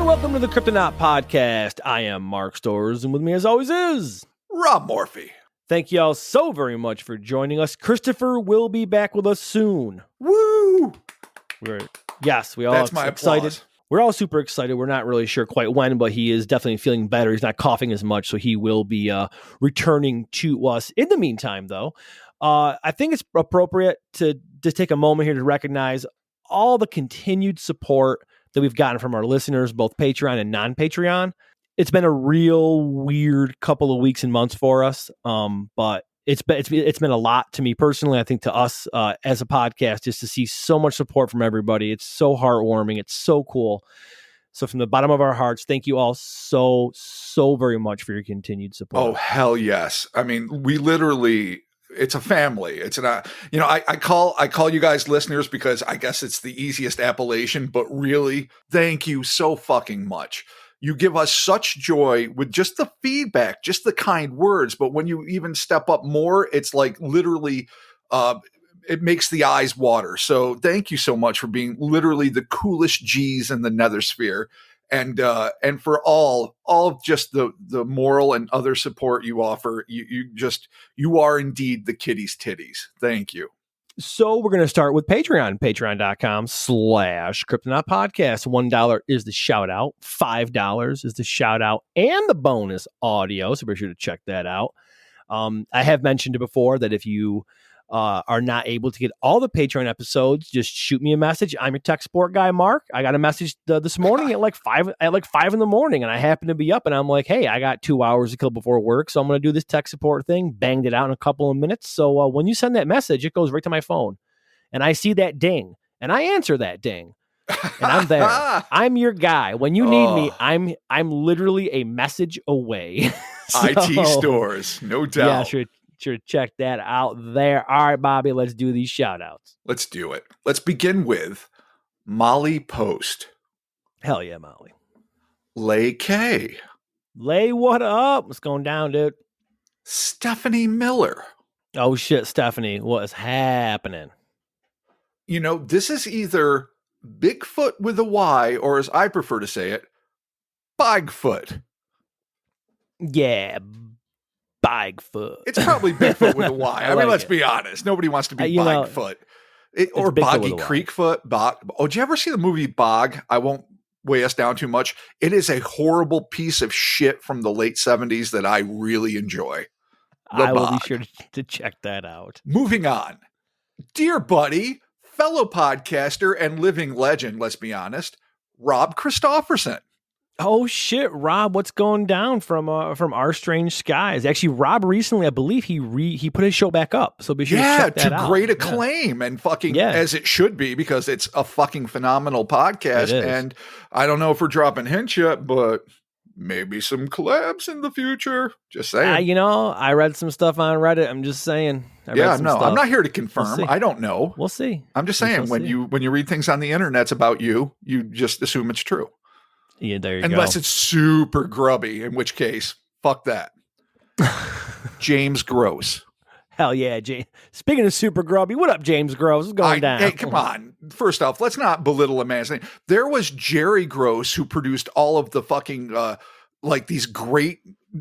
welcome to the Cryptonaut podcast. I am Mark Storrs, and with me as always is Rob Morphy. Thank you all so very much for joining us. Christopher will be back with us soon. Woo! We all That's my excited. applause. We're all super excited. We're not really sure quite when, but he is definitely feeling better. He's not coughing as much, so he will be returning to us. In the meantime, though, I think it's appropriate to just take a moment here to recognize all the continued support that we've gotten from our listeners, both Patreon and non-Patreon. It's been a real weird couple of weeks and months for us, but it's been a lot to me personally. I think to us as a podcast, just to see so much support from everybody. It's so heartwarming. It's so cool. So from the bottom of our hearts, thank you all so very much for your continued support. Oh, hell yes. I mean, we literally, it's a family. It's not, I call you guys listeners because I guess it's the easiest appellation, but really, thank you so fucking much. You give us such joy with just the feedback, just the kind words. But when you even step up more, it's like literally, it makes the eyes water. So thank you so much for being literally the coolest G's in the nether sphere. And for all of just the moral and other support you offer, you are indeed the kitty's titties. Thank you. So we're going to start with Patreon, patreon.com/Cryptonaut podcast. $1 is the shout out. $5 is the shout out and the bonus audio. So be sure to check that out. I have mentioned it before that if you are not able to get all the Patreon episodes, just shoot me a message. I'm your tech support guy, Mark. I got a message this morning at like 5 in the morning, and I happen to be up, and I'm like, hey, I got 2 hours to kill before work, so I'm going to do this tech support thing. Banged it out in a couple of minutes. So when you send that message, it goes right to my phone, and I see that ding, and I answer that ding, and I'm there. I'm your guy. When you need me, I'm literally a message away. So, IT stores, no doubt. Yeah, sure, check that out there. All right, Bobby, let's do these shout outs. Let's do it. Let's begin with Molly Post. Hell yeah, Molly. Lay K. Lay, what up? What's going down, dude? Stephanie Miller. Oh shit, Stephanie, what is happening? This is either Bigfoot with a Y, or as I prefer to say it, Bigfoot. Yeah, Bigfoot. It's probably Bigfoot with a Y. I mean, let's be honest. Nobody wants to be Bigfoot. Or Boggy Creekfoot. Did you ever see the movie Bog? I won't weigh us down too much. It is a horrible piece of shit from the late 70s that I really enjoy. I will be sure to check that out. Moving on. Dear buddy, fellow podcaster and living legend, let's be honest, Rob Christofferson. Oh shit, Rob! What's going down from Our Strange Skies? Actually, Rob recently, I believe he put his show back up. So be sure to check that out. To great acclaim and fucking as it should be, because it's a fucking phenomenal podcast. And I don't know if we're dropping hints yet, but maybe some collabs in the future. Just saying. I read some stuff on Reddit. I'm just saying. I'm not here to confirm. I don't know. We'll see. I'm just saying when you read things on the internet about you just assume it's true. Yeah, there you go. Unless it's super grubby, in which case, fuck that. James Gross. Hell yeah, James. Speaking of super grubby, what up, James Gross? What's going down? Hey, come on. First off, let's not belittle a man's name. There was Jerry Gross who produced all of the fucking, these great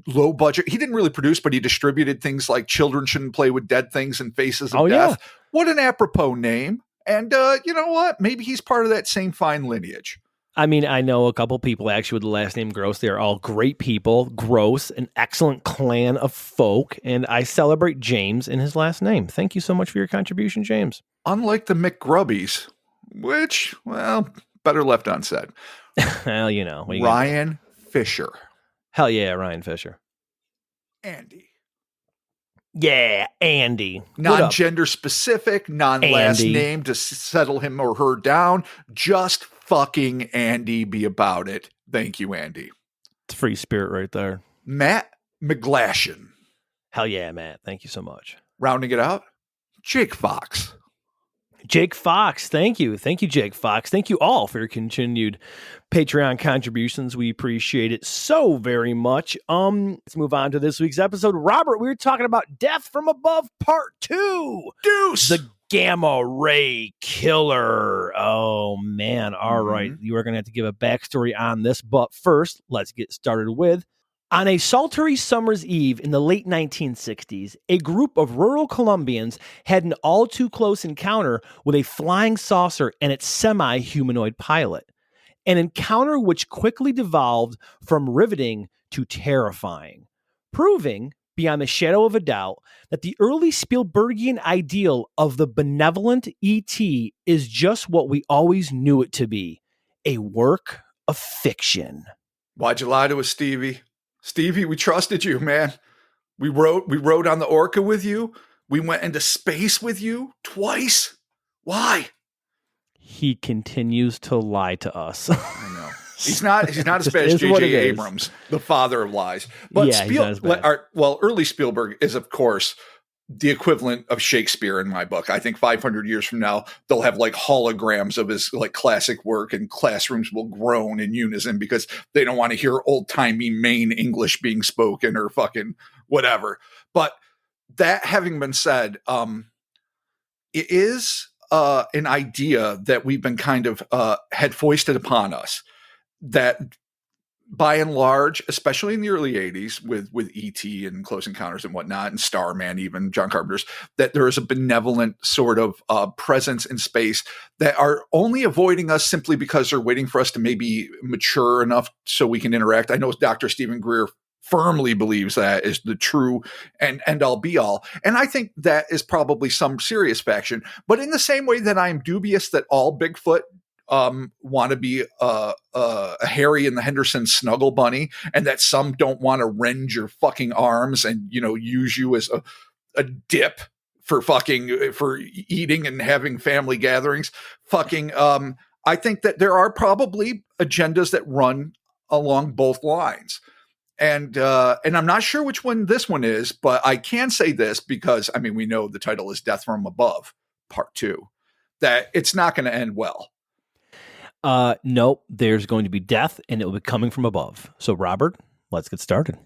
low budget. He didn't really produce, but he distributed things like Children Shouldn't Play with Dead Things and Faces of Death. Yeah. What an apropos name. And you know what? Maybe he's part of that same fine lineage. I mean, I know a couple people actually with the last name Gross. They're all great people. Gross, an excellent clan of folk. And I celebrate James in his last name. Thank you so much for your contribution, James. Unlike the McGrubbies, which, well, better left unsaid. Well, Ryan Fisher. Hell yeah, Ryan Fisher. Andy. Yeah, Andy. Non-gender specific, non-last name to settle him or her down. Just fucking Andy, be about it. Thank you, Andy. It's free spirit right there. Matt McGlashan. Hell yeah, Matt. Thank you so much. Rounding it out, Jake Fox. Jake Fox, thank you. Thank you, Jake Fox. Thank you all for your continued Patreon contributions. We appreciate it so very much. Let's move on to this week's episode. Robert, we were talking about Death from Above Part 2. Deuce! The gamma ray killer. Oh, man. All right. You are going to have to give a backstory on this. But first, let's get started with. On a sultry summer's eve in the late 1960s, a group of rural Colombians had an all-too-close encounter with a flying saucer and its semi-humanoid pilot. An encounter which quickly devolved from riveting to terrifying, proving, beyond the shadow of a doubt, that the early Spielbergian ideal of the benevolent E.T. is just what we always knew it to be, a work of fiction. Why'd you lie to us, Stevie? Stevie, we trusted you, man. We rode on the Orca with you. We went into space with you twice. Why? He continues to lie to us. I know. He's not as bad as J.J. Abrams, the father of lies. But yeah, early Spielberg is, of course, the equivalent of Shakespeare in my book. I think 500 years from now, they'll have like holograms of his like classic work, and classrooms will groan in unison because they don't want to hear old timey Maine English being spoken or fucking whatever. But that having been said, it is an idea that we've been kind of had foisted upon us that by and large, especially in the early 80s with E.T. and Close Encounters and whatnot, and Starman, even John Carpenter's, that there is a benevolent sort of presence in space that are only avoiding us simply because they're waiting for us to maybe mature enough so we can interact. I know Dr. Stephen Greer firmly believes that is the true and end all be all. And I think that is probably some serious faction. But in the same way that I'm dubious that all Bigfoot want to be a Harry and the Henderson snuggle bunny, and that some don't want to rend your fucking arms and, you know, use you as a dip for eating and having family gatherings. I think that there are probably agendas that run along both lines. And I'm not sure which one this one is, but I can say this because, I mean, we know the title is Death from Above, Part 2, that it's not going to end well. Nope, there's going to be death, and it will be coming from above. So, Robert, let's get started.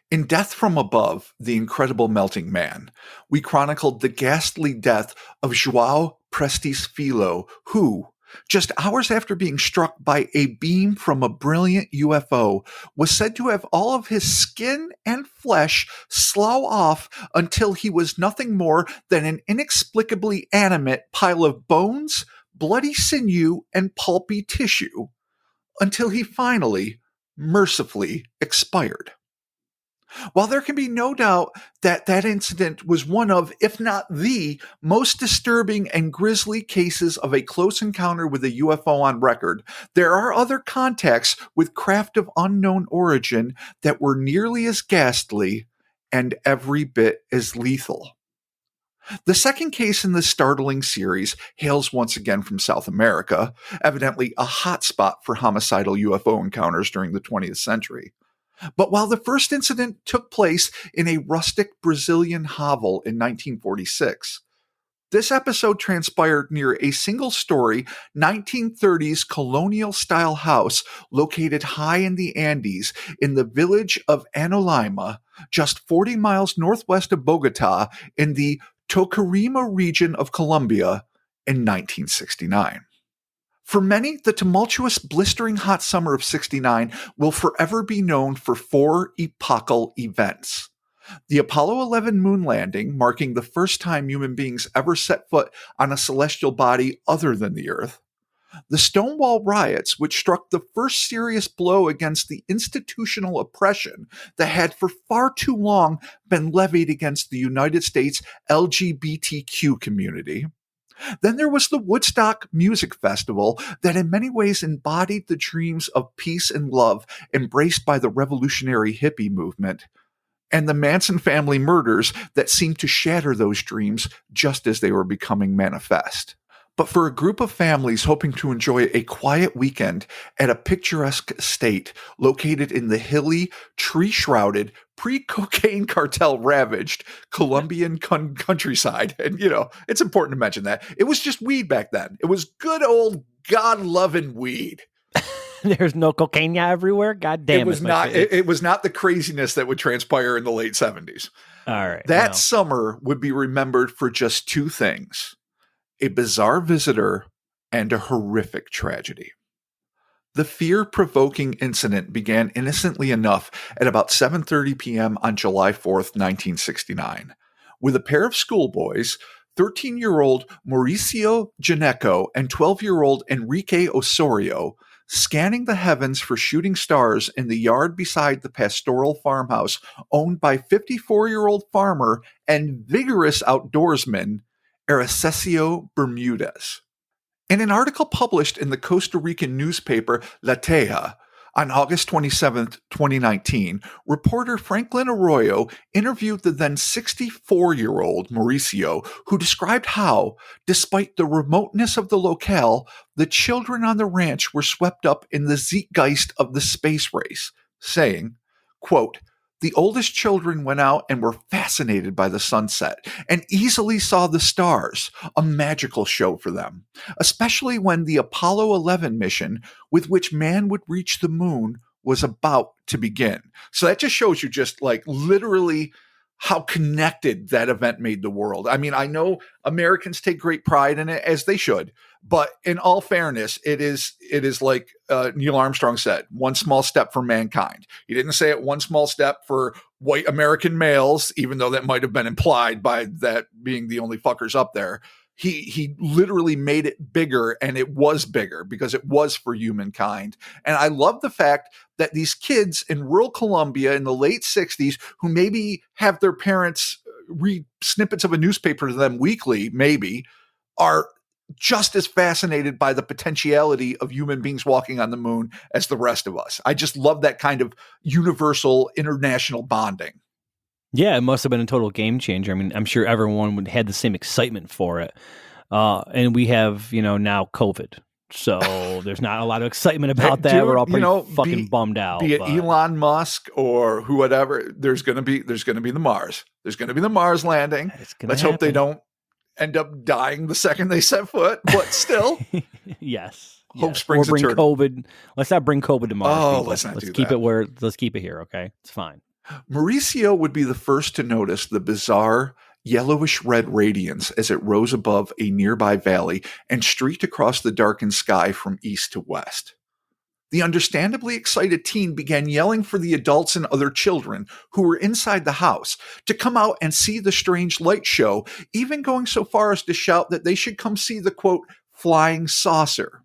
In Death from Above, The Incredible Melting Man, we chronicled the ghastly death of João Prestes Filho, who, just hours after being struck by a beam from a brilliant UFO, was said to have all of his skin and flesh slough off until he was nothing more than an inexplicably animate pile of bones, bloody sinew, and pulpy tissue, until he finally, mercifully expired. While there can be no doubt that that incident was one of, if not the, most disturbing and grisly cases of a close encounter with a UFO on record, there are other contexts with craft of unknown origin that were nearly as ghastly and every bit as lethal. The second case in this startling series hails once again from South America, evidently a hotspot for homicidal UFO encounters during the 20th century. But while the first incident took place in a rustic Brazilian hovel in 1946, this episode transpired near a single-story 1930s colonial-style house located high in the Andes in the village of Anolaima, just 40 miles northwest of Bogota in the Tocarima region of Colombia in 1969. For many, the tumultuous, blistering hot summer of 69 will forever be known for 4 epochal events. The Apollo 11 moon landing, marking the first time human beings ever set foot on a celestial body other than the Earth. The Stonewall riots, which struck the first serious blow against the institutional oppression that had for far too long been levied against the United States LGBTQ community. Then there was the Woodstock Music Festival that in many ways embodied the dreams of peace and love embraced by the revolutionary hippie movement, and the Manson family murders that seemed to shatter those dreams just as they were becoming manifest. But for a group of families hoping to enjoy a quiet weekend at a picturesque estate located in the hilly, tree-shrouded, pre-cocaine cartel-ravaged Colombian countryside. And, you know, it's important to mention that. It was just weed back then. It was good old God-loving weed. There's no cocaine everywhere? God damn it. It was not the craziness that would transpire in the late 70s. All right. That Well, summer would be remembered for just two things: a bizarre visitor and a horrific tragedy. The fear-provoking incident began innocently enough at about 7:30 p.m. on July 4th, 1969, with a pair of schoolboys, 13-year-old Mauricio Gineco and 12-year-old Enrique Osorio, scanning the heavens for shooting stars in the yard beside the pastoral farmhouse owned by 54-year-old farmer and vigorous outdoorsman Aracesio Bermudez. In an article published in the Costa Rican newspaper La Teja on August 27, 2019, reporter Franklin Arroyo interviewed the then 64-year-old Mauricio, who described how, despite the remoteness of the locale, the children on the ranch were swept up in the zeitgeist of the space race, saying, quote, "The oldest children went out and were fascinated by the sunset and easily saw the stars, a magical show for them, especially when the Apollo 11 mission, with which man would reach the moon, was about to begin." So that just shows you just like literally how connected that event made the world. I mean, I know Americans take great pride in it, as they should, but in all fairness, it is like Neil Armstrong said, one small step for mankind. He didn't say it one small step for white American males, even though that might have been implied by that being the only fuckers up there. He literally made it bigger, and it was bigger because it was for humankind. And I love the fact that these kids in rural Colombia in the late 60s, who maybe have their parents read snippets of a newspaper to them weekly, maybe, are just as fascinated by the potentiality of human beings walking on the moon as the rest of us. I just love that kind of universal international bonding. yeah, it must have been a total game changer. I mean, I'm sure everyone would had the same excitement for it. And we have, now COVID. So there's not a lot of excitement about that. Dude, We're all pretty fucking bummed out. Be it but Elon Musk or whoever, there's gonna be the Mars. There's gonna be the Mars landing. it's gonna Let's happen. hope they don't end up dying the second they set foot, but still. Yes. Hope springs or bring eternal. COVID. Let's not bring COVID to Mars. Oh, people. let's not do keep that. Let's keep it here. Okay. It's fine. Mauricio would be the first to notice the bizarre yellowish red radiance as it rose above a nearby valley and streaked across the darkened sky from east to west. The understandably excited teen began yelling for the adults and other children who were inside the house to come out and see the strange light show, even going so far as to shout that they should come see the, quote, flying saucer.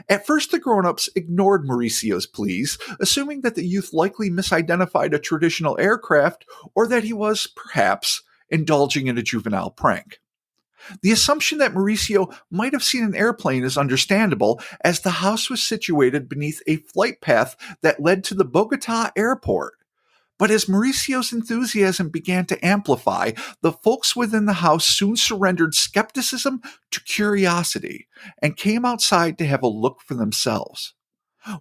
At first, the grown-ups ignored Mauricio's pleas, assuming that the youth likely misidentified a traditional aircraft or that he was, perhaps, indulging in a juvenile prank. The assumption that Mauricio might have seen an airplane is understandable, as the house was situated beneath a flight path that led to the Bogota airport. But as Mauricio's enthusiasm began to amplify, the folks within the house soon surrendered skepticism to curiosity and came outside to have a look for themselves.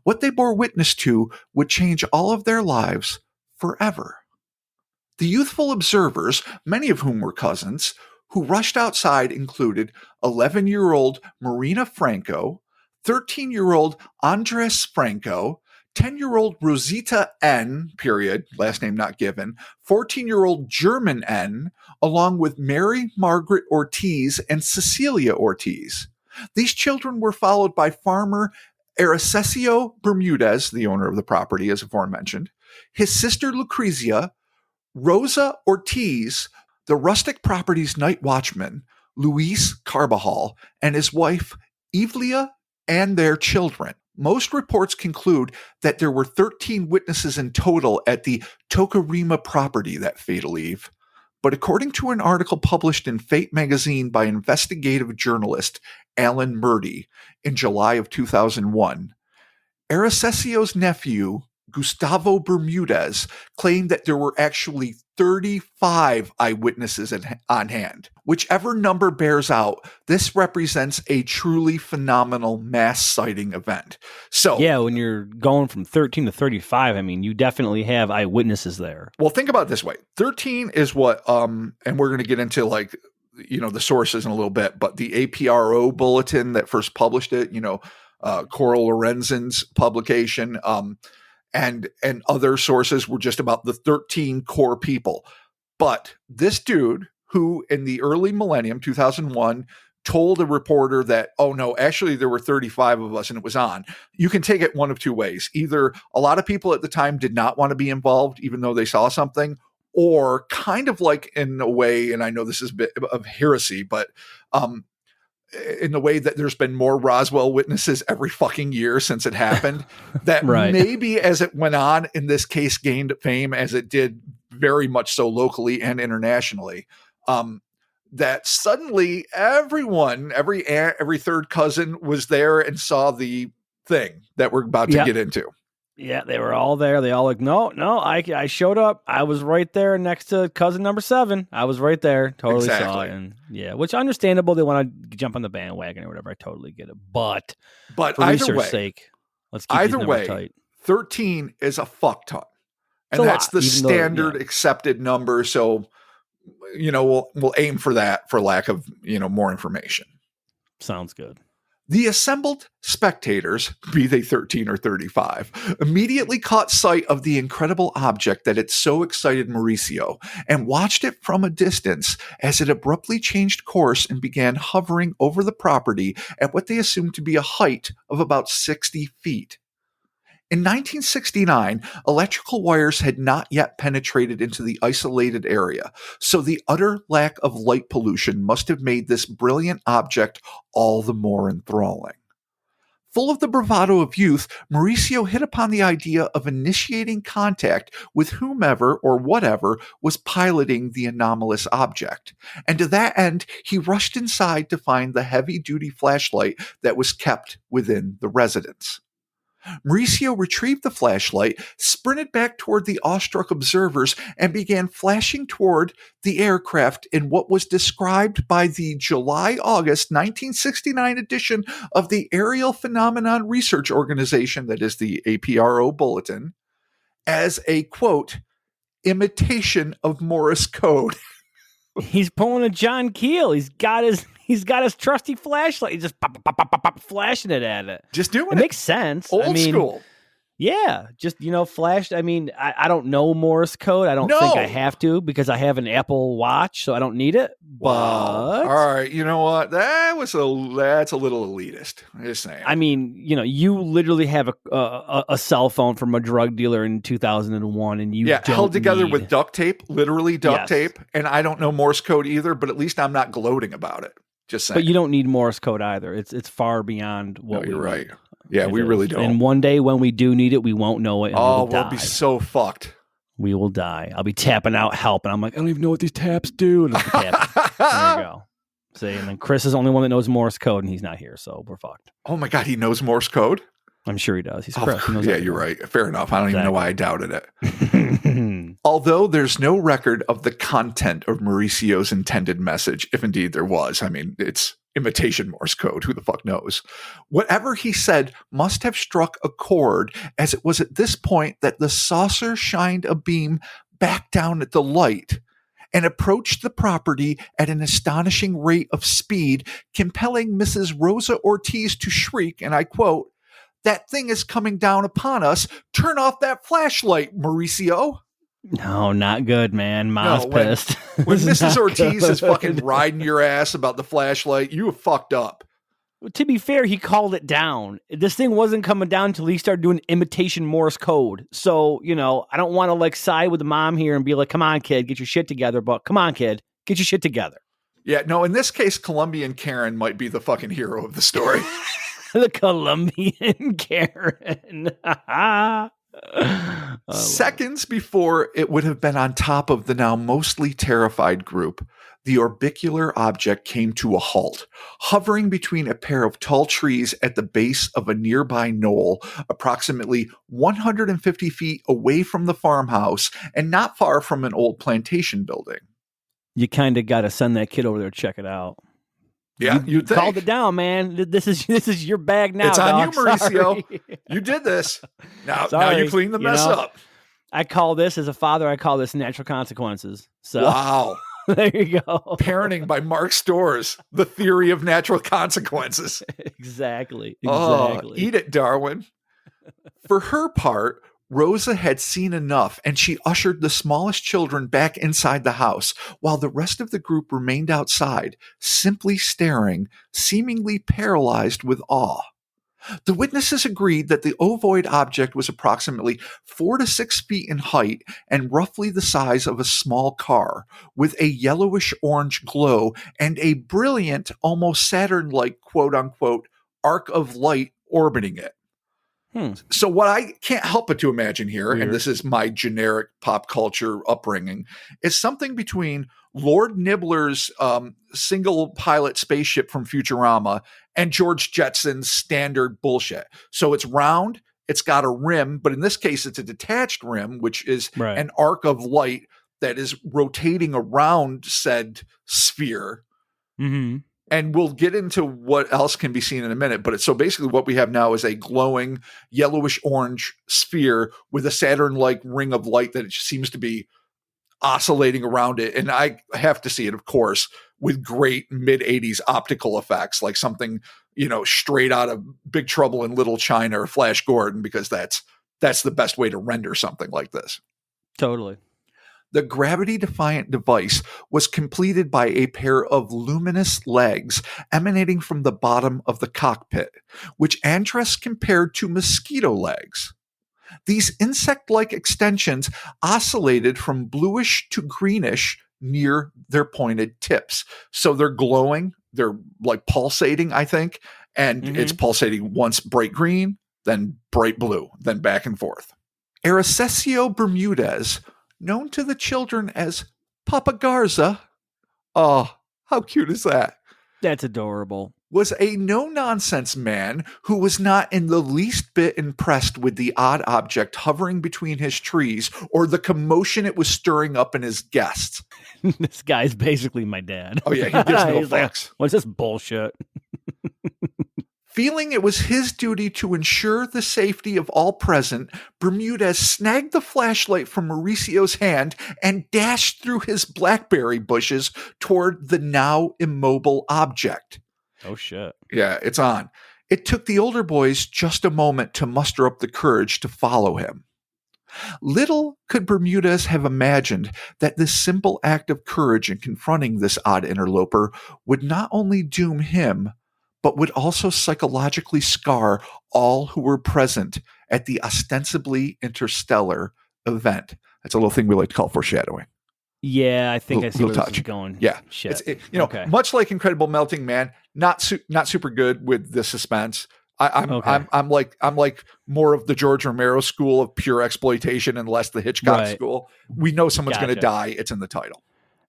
What they bore witness to would change all of their lives forever. The youthful observers, many of whom were cousins, who rushed outside included 11-year-old Marina Franco, 13-year-old Andres Franco, 10-year-old Rosita N., period, last name not given, 14-year-old German N., along with Mary Margaret Ortiz and Cecilia Ortiz. These children were followed by farmer Aracesio Bermudez, the owner of the property, as aforementioned, his sister Lucrezia, Rosa Ortiz, the rustic property's night watchman, Luis Carbajal, and his wife, Evlia, and their children. Most reports conclude that there were 13 witnesses in total at the Tocarima property that fatal eve. But according to an article published in Fate magazine by investigative journalist Alan Murdy in July of 2001, Aracesio's nephew, Gustavo Bermudez, claimed that there were actually 35 eyewitnesses on hand. Whichever number bears out, this represents a truly phenomenal mass sighting event. So, yeah, when you're going from 13 to 35, I mean, you definitely have eyewitnesses there. well, think about it this way. 13 is what, and we're going to get into like, the sources in a little bit, but the APRO bulletin that first published it, Coral Lorenzen's publication, and other sources were just about the 13 core people. But this dude, who in the early millennium, 2001, told a reporter that, oh no, actually there were 35 of us and it was on. You can take it one of two ways. Either a lot of people at the time did not want to be involved, even though they saw something, or kind of like in a way, and I know this is a bit of heresy, but in the way that there's been more Roswell witnesses every fucking year since it happened, that Right. maybe as it went on in this case gained fame as it did very much so locally and internationally. That suddenly everyone, every aunt, every third cousin was there and saw the thing that we're about to get into. Yeah, they were all there. They all like, no, I showed up. I was right there next to cousin number 7. I was right there. Totally saw it. And which understandable. They want to jump on the bandwagon or whatever. I totally get it. But for either way, sake, let's keep these numbers tight. 13 is a fuck ton. And that's the standard accepted number. So, we'll aim for that for lack of, more information. Sounds good. The assembled spectators, be they 13 or 35, immediately caught sight of the incredible object that had so excited Mauricio and watched it from a distance as it abruptly changed course and began hovering over the property at what they assumed to be a height of about 60 feet. In 1969, electrical wires had not yet penetrated into the isolated area, so the utter lack of light pollution must have made this brilliant object all the more enthralling. Full of the bravado of youth, Mauricio hit upon the idea of initiating contact with whomever or whatever was piloting the anomalous object, and to that end, he rushed inside to find the heavy-duty flashlight that was kept within the residence. Mauricio retrieved the flashlight, sprinted back toward the awestruck observers, and began flashing toward the aircraft in what was described by the July-August 1969 edition of the Aerial Phenomenon Research Organization, that is the APRO Bulletin, as a, quote, imitation of Morse code. He's pulling a John Keel. He's got his trusty flashlight. He's just pop, flashing it at it. Just doing it. It makes sense. Old school. Yeah, just, flash. I mean, I don't know Morse code. I don't think I have to because I have an Apple Watch, so I don't need it. But all right, you know what? That's a little elitist. I'm just saying. I mean, you literally have a cell phone from a drug dealer in 2001, and you held together with duct tape, literally duct tape. And I don't know Morse code either, but at least I'm not gloating about it. Just saying. But you don't need Morse code either. It's far beyond what you're right. Yeah, we really don't. And one day when we do need it, we won't know it. And we'll be so fucked. We will die. I'll be tapping out help, and I'm like, I don't even know what these taps do. And there you go. See, and then Chris is the only one that knows Morse code, and he's not here, so we're fucked. Oh my God, he knows Morse code? I'm sure he does. He's Chris. He knows everything. You're right. Fair enough. I don't even know why I doubted it. Although there's no record of the content of Mauricio's intended message, if indeed there was. I mean, it's imitation Morse code. Who the fuck knows? Whatever he said must have struck a chord, as it was at this point that the saucer shined a beam back down at the light and approached the property at an astonishing rate of speed, compelling Mrs. Rosa Ortiz to shriek, and I quote, "That thing is coming down upon us. Turn off that flashlight, Mauricio." No, not good, man. Ma's pissed. When Mrs. Ortiz is fucking riding your ass about the flashlight, you have fucked up. Well, to be fair, he called it down. This thing wasn't coming down until he started doing imitation Morse code. So, I don't want to side with the mom here and be like, come on, kid, get your shit together. But come on, kid, get your shit together. Yeah, no, in this case, Colombian Karen might be the fucking hero of the story. The Colombian Karen. Seconds before it would have been on top of the now mostly terrified group, the orbicular object came to a halt, hovering between a pair of tall trees at the base of a nearby knoll, approximately 150 feet away from the farmhouse and not far from an old plantation building. You kind of got to send that kid over there to check it out. Yeah, you called it down, man. This is your bag now. It's on dog. you, Mauricio. Sorry. You did this. Now you clean the mess up. I call this, as a father, I call this natural consequences. So wow. There you go. Parenting by Mark Storrs, the theory of natural consequences. Exactly. Oh, eat it, Darwin. For her part, Rosa had seen enough, and she ushered the smallest children back inside the house, while the rest of the group remained outside, simply staring, seemingly paralyzed with awe. The witnesses agreed that the ovoid object was approximately 4 to 6 feet in height and roughly the size of a small car, with a yellowish-orange glow and a brilliant, almost Saturn-like, quote-unquote, arc of light orbiting it. So what I can't help but to imagine here, Weird. and this is my generic pop culture upbringing, is something between Lord Nibbler's single pilot spaceship from Futurama and George Jetson's standard bullshit. So it's round, it's got a rim, but in this case, it's a detached rim, which is an arc of light that is rotating around said sphere. Mm-hmm. And we'll get into what else can be seen in a minute. But so basically what we have now is a glowing yellowish orange sphere with a Saturn-like ring of light that it seems to be oscillating around it. And I have to see it, of course, with great mid-'80s optical effects, like something, straight out of Big Trouble in Little China or Flash Gordon, because that's the best way to render something like this. Totally. The gravity-defiant device was completed by a pair of luminous legs emanating from the bottom of the cockpit, which Andress compared to mosquito legs. These insect-like extensions oscillated from bluish to greenish near their pointed tips. So they're glowing, they're like pulsating, I think, and it's pulsating once bright green, then bright blue, then back and forth. Aracesio Bermudez, known to the children as Papa Garza. Oh, how cute is that? That's adorable. Was a no-nonsense man who was not in the least bit impressed with the odd object hovering between his trees or the commotion it was stirring up in his guests. This guy's basically my dad. Oh, yeah, he gives no fucks. Like, what's this bullshit? Feeling it was his duty to ensure the safety of all present, Bermudez snagged the flashlight from Mauricio's hand and dashed through his blackberry bushes toward the now immobile object. Oh, shit. Yeah, it's on. It took the older boys just a moment to muster up the courage to follow him. Little could Bermudez have imagined that this simple act of courage in confronting this odd interloper would not only doom him, but would also psychologically scar all who were present at the ostensibly interstellar event. That's a little thing we like to call foreshadowing. Yeah, I think I see where this is going. Yeah. Shit. Much like Incredible Melting Man, not super good with the suspense. I'm like more of the George Romero school of pure exploitation and less the Hitchcock school. We know someone's going to die. It's in the title.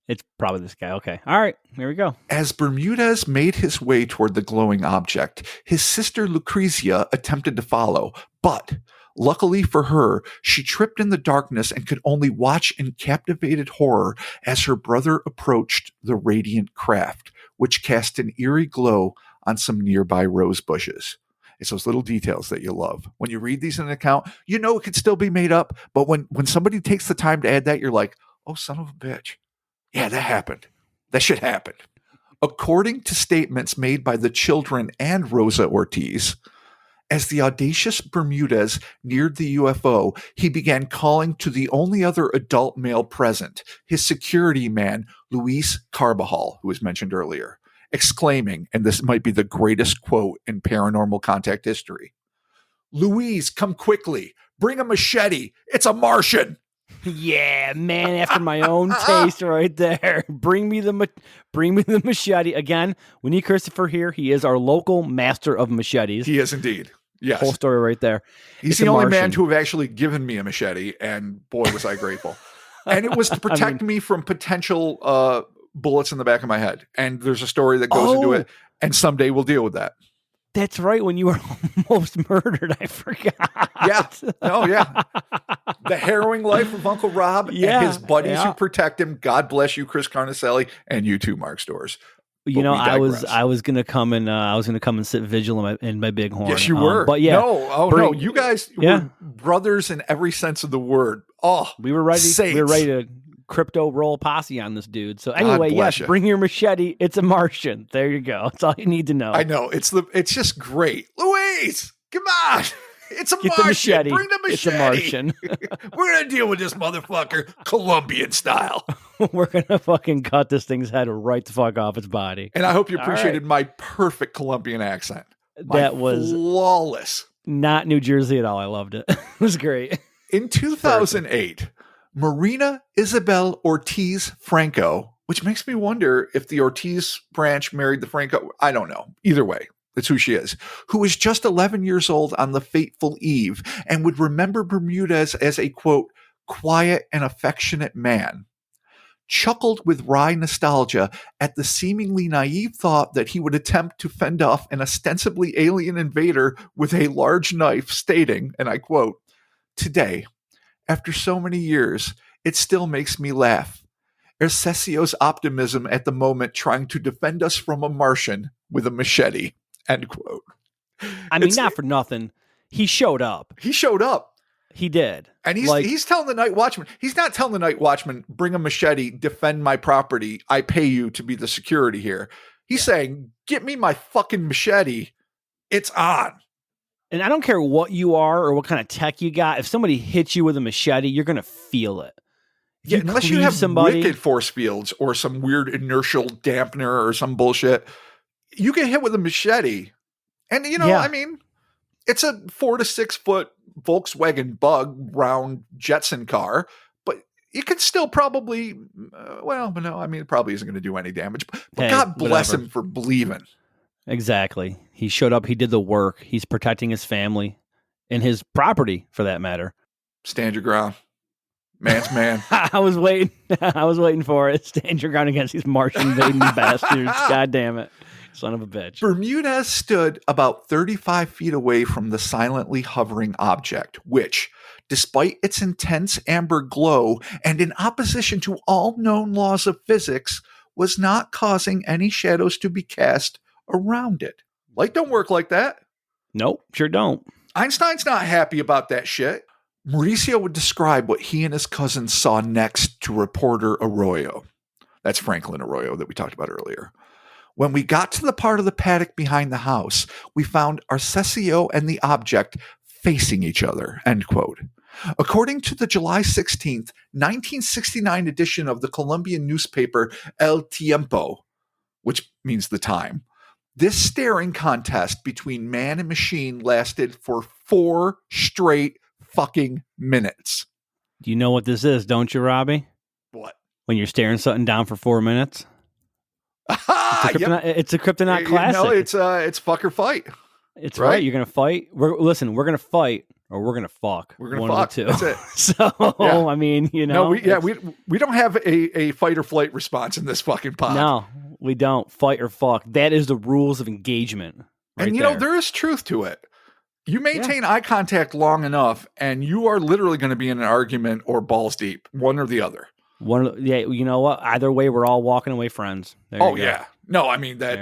It's probably this guy. Okay. All right. Here we go. As Bermudez made his way toward the glowing object, his sister Lucrezia attempted to follow, but luckily for her, she tripped in the darkness and could only watch in captivated horror as her brother approached the radiant craft, which cast an eerie glow on some nearby rose bushes. It's those little details that you love. When you read these in an account, you know it could still be made up, but when somebody takes the time to add that, you're like, oh, son of a bitch. Yeah, that happened. That shit happened. According to statements made by the children and Rosa Ortiz, as the audacious Bermudez neared the UFO, he began calling to the only other adult male present, his security man, Luis Carbajal, who was mentioned earlier, exclaiming, and this might be the greatest quote in paranormal contact history, "Luis, come quickly. Bring a machete. It's a Martian." Yeah, man, after my own taste right there. Bring me the machete. Again, we need Christopher here. He is our local master of machetes. He is indeed. Yes. Whole story right there. He's the only man to have actually given me a machete, and boy, was I grateful. And it was to protect me from potential bullets in the back of my head. And there's a story that goes into it, and someday we'll deal with that. That's right, when you were almost murdered. I forgot. Yeah. Oh, yeah. The harrowing life of Uncle Rob and his buddies who protect him. God bless you, Chris Carnicelli, and you too, Mark Stores. I was gonna come and sit vigil in my bighorn. Yes, you were. But yeah, no, you guys were brothers in every sense of the word. Oh, we were ready. Saints. We were ready to crypto roll posse on this dude. So anyway, yes, bring your machete. It's a Martian. There you go. That's all you need to know. I know. It's just great. Louise, come on. It's a Get Martian. the machete. Bring the machete. It's a Martian. We're going to deal with this motherfucker Colombian style. We're going to fucking cut this thing's head right the fuck off its body. And I hope you appreciated my perfect Colombian accent. That was flawless. Not New Jersey at all. I loved it. It was great. In 2008, Marina Isabel Ortiz Franco, which makes me wonder if the Ortiz branch married the Franco. I don't know. Either way, that's who she is, who was just 11 years old on the fateful eve and would remember Bermudez as a, quote, quiet and affectionate man, chuckled with wry nostalgia at the seemingly naive thought that he would attempt to fend off an ostensibly alien invader with a large knife, stating, and I quote, "Today, after so many years, it still makes me laugh. Ercecio's optimism at the moment trying to defend us from a Martian with a machete," end quote. I mean, not for nothing. He showed up. He showed up. He did. And he's telling the night watchman, he's not telling the night watchman, bring a machete, defend my property. I pay you to be the security here. He's saying, get me my fucking machete. It's on. And I don't care what you are or what kind of tech you got. If somebody hits you with a machete, you're going to feel it. Yeah, unless you have wicked force fields or some weird inertial dampener or some bullshit, you get hit with a machete. And, I mean, it's a 4 to 6 foot Volkswagen Bug round Jetson car, but you could still probably, it probably isn't going to do any damage. But hey, God bless him for believing. Exactly. He showed up. He did the work. He's protecting his family and his property, for that matter. Stand your ground. Man's man. I was waiting for it. Stand your ground against these Martian invading bastards. God damn it. Son of a bitch. Bermudez stood about 35 feet away from the silently hovering object, which, despite its intense amber glow and in opposition to all known laws of physics, was not causing any shadows to be cast around it. Light don't work like that. Nope, sure don't. Einstein's not happy about that shit. Mauricio would describe what he and his cousin saw next to reporter Arroyo. That's Franklin Arroyo that we talked about earlier. When we got to the part of the paddock behind the house, we found Arcesio and the object facing each other, end quote. According to the July 16th, 1969 edition of the Colombian newspaper El Tiempo, which means the time, this staring contest between man and machine lasted for 4 straight fucking minutes. You know what this is, don't you, Robbie? What? When you're staring something down for 4 minutes? It's a Cryptonaut classic. No, it's fuck or fight. It's right. You're gonna fight. We're gonna fight or we're gonna fuck. We're gonna fuck. Two. That's it. So yeah. I mean, we don't have a fight or flight response in this fucking pod. No, we don't. Fight or fuck. That is the rules of engagement. Right, and there is truth to it. You maintain eye contact long enough, and you are literally going to be in an argument or balls deep, one or the other. You know what? Either way, we're all walking away friends. Yeah. No, I mean that,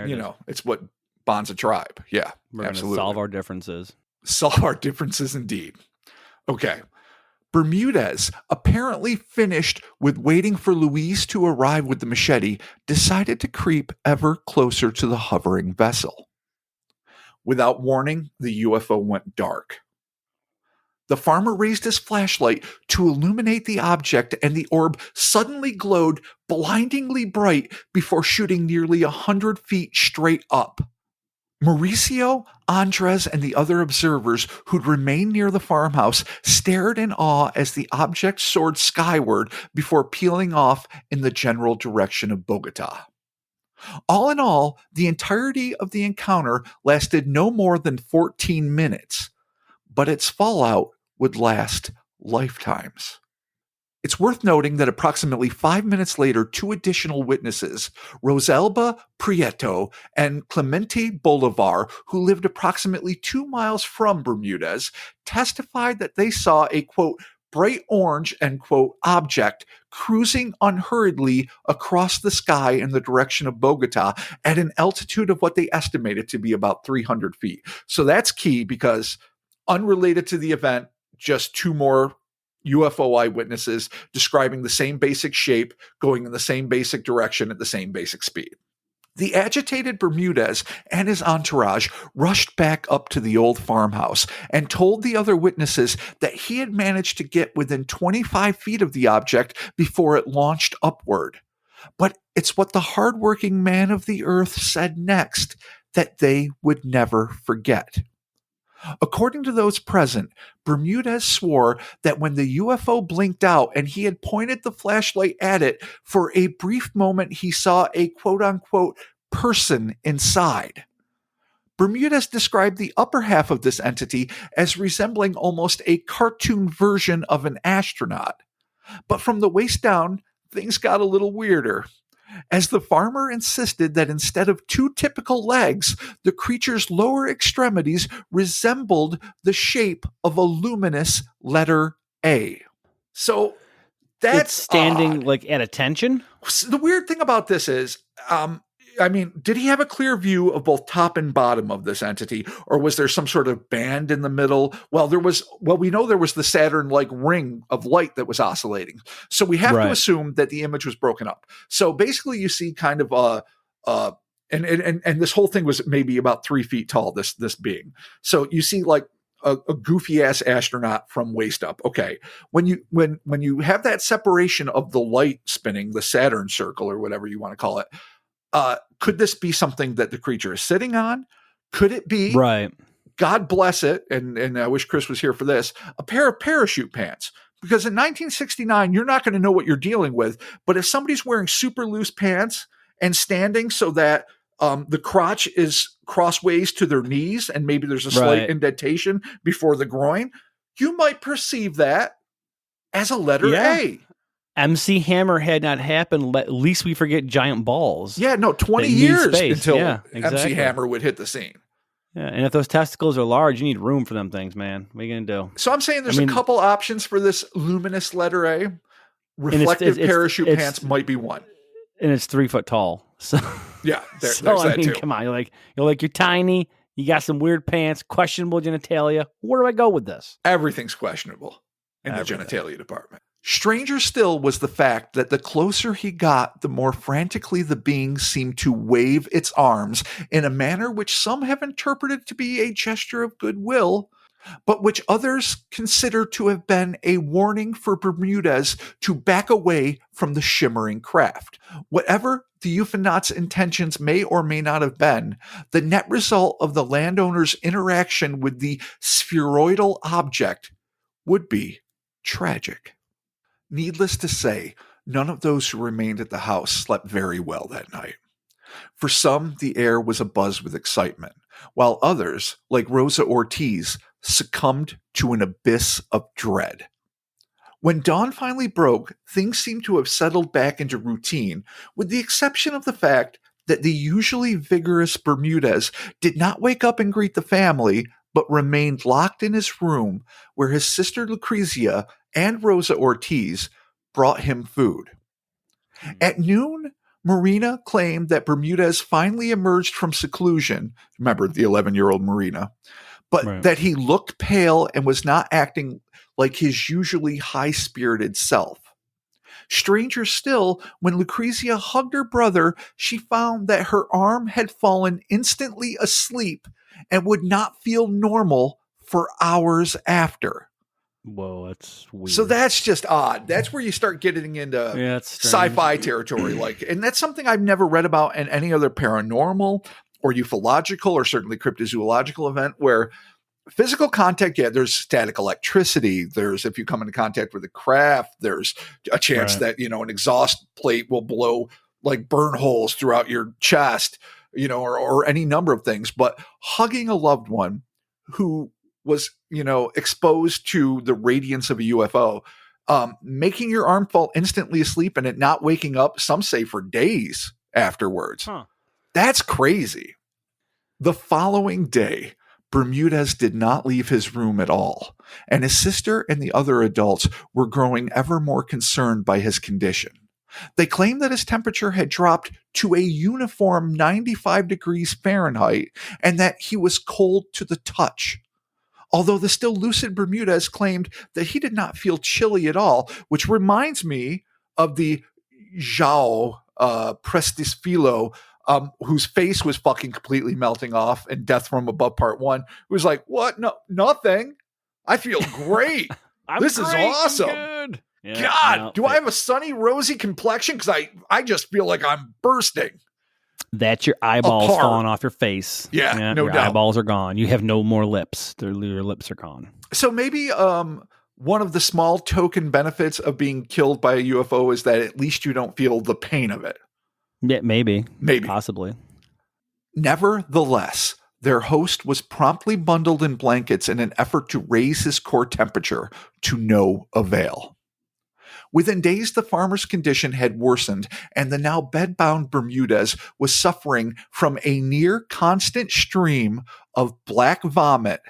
it's what bonds a tribe. Yeah, we're going to solve our differences. Solve our differences indeed. Okay. Bermudez, apparently finished with waiting for Luis to arrive with the machete, decided to creep ever closer to the hovering vessel. Without warning, the UFO went dark. The farmer raised his flashlight to illuminate the object, and the orb suddenly glowed blindingly bright before shooting nearly 100 feet straight up. Mauricio, Andres, and the other observers who'd remained near the farmhouse stared in awe as the object soared skyward before peeling off in the general direction of Bogota. All in all, the entirety of the encounter lasted no more than 14 minutes, but its fallout would last lifetimes. It's worth noting that approximately 5 minutes later, 2 additional witnesses, Rosalba Prieto and Clemente Bolivar, who lived approximately 2 miles from Bermudez, testified that they saw a, quote, bright orange, end quote, object cruising unhurriedly across the sky in the direction of Bogota at an altitude of what they estimated to be about 300 feet. So that's key because unrelated to the event, just 2 more UFO eyewitnesses describing the same basic shape, going in the same basic direction at the same basic speed. The agitated Bermudez and his entourage rushed back up to the old farmhouse and told the other witnesses that he had managed to get within 25 feet of the object before it launched upward. But it's what the hardworking man of the earth said next that they would never forget. According to those present, Bermudez swore that when the UFO blinked out and he had pointed the flashlight at it, for a brief moment he saw a quote-unquote person inside. Bermudez described the upper half of this entity as resembling almost a cartoon version of an astronaut. But from the waist down, things got a little weirder, as the farmer insisted that instead of two typical legs, the creature's lower extremities resembled the shape of a luminous letter A. So that's it's standing odd. like at attention. The weird thing about this is, did he have a clear view of both top and bottom of this entity, or was there some sort of band in the middle? Well, we know there was the Saturn-like ring of light that was oscillating. So we have to assume that the image was broken up. So basically you see kind of and this whole thing was maybe about 3 feet tall, this being. So you see like a goofy ass astronaut from waist up. Okay. When you have that separation of the light spinning, the Saturn circle or whatever you want to call it, could this be something that the creature is sitting on? Could it be, right? God bless it, and I wish Chris was here for this, a pair of parachute pants? Because in 1969, you're not going to know what you're dealing with. But if somebody's wearing super loose pants and standing so that the crotch is crossways to their knees and maybe there's a slight indentation before the groin, you might perceive that as a letter A. MC Hammer had not happened, at least we forget giant balls. Yeah, no, 20 years until MC Hammer would hit the scene. Yeah, and if those testicles are large, you need room for them things, man. What are you going to do? So I'm saying there's a couple options for this luminous letter A. Reflective parachute pants might be one. And it's 3 foot tall. So yeah, there's that too. Come on, you're tiny, you got some weird pants, questionable genitalia. Where do I go with this? Everything's questionable in the genitalia department. Stranger still was the fact that the closer he got, the more frantically the being seemed to wave its arms in a manner which some have interpreted to be a gesture of goodwill, but which others consider to have been a warning for Bermudez to back away from the shimmering craft. Whatever the euphanaut's intentions may or may not have been, the net result of the landowner's interaction with the spheroidal object would be tragic. Needless to say, none of those who remained at the house slept very well that night. For some, the air was abuzz with excitement, while others, like Rosa Ortiz, succumbed to an abyss of dread. When dawn finally broke, things seemed to have settled back into routine, with the exception of the fact that the usually vigorous Bermudez did not wake up and greet the family, but remained locked in his room where his sister Lucrezia and Rosa Ortiz brought him food. At noon, Marina claimed that Bermudez finally emerged from seclusion. Remember, the 11-year-old Marina. But that he looked pale and was not acting like his usually high-spirited self. Stranger still, when Lucrezia hugged her brother, she found that her arm had fallen instantly asleep and would not feel normal for hours after. Whoa, that's weird. So that's just odd. That's where you start getting into sci-fi territory. And that's something I've never read about in any other paranormal or ufological or certainly cryptozoological event, where physical contact, there's static electricity. There's, if you come into contact with a craft, there's a chance that, an exhaust plate will blow like burn holes throughout your chest, or any number of things. But hugging a loved one who was, exposed to the radiance of a UFO, making your arm fall instantly asleep and it not waking up, some say for days afterwards. That's crazy. The following day, Bermudez did not leave his room at all, and his sister and the other adults were growing ever more concerned by his condition. They claimed that his temperature had dropped to a uniform 95 degrees Fahrenheit and that he was cold to the touch. Although the still lucid Bermudez claimed that he did not feel chilly at all, which reminds me of the João Prestisfilo whose face was fucking completely melting off, and Death from Above Part 1, who was like, what? No, nothing. I feel great. This is awesome. Good. Yeah, God, do I have a sunny, rosy complexion? Because I just feel like I'm bursting. That's your eyeballs Apart. falling off your face. Yeah, no your doubt. Eyeballs are gone. You have no more lips. Your lips are gone. So maybe one of the small token benefits of being killed by a UFO is that at least you don't feel the pain of it. Yeah, maybe. Maybe. Possibly. Nevertheless, their host was promptly bundled in blankets in an effort to raise his core temperature to no avail. Within days, the farmer's condition had worsened, and the now bedbound Bermudez was suffering from a near constant stream of black vomit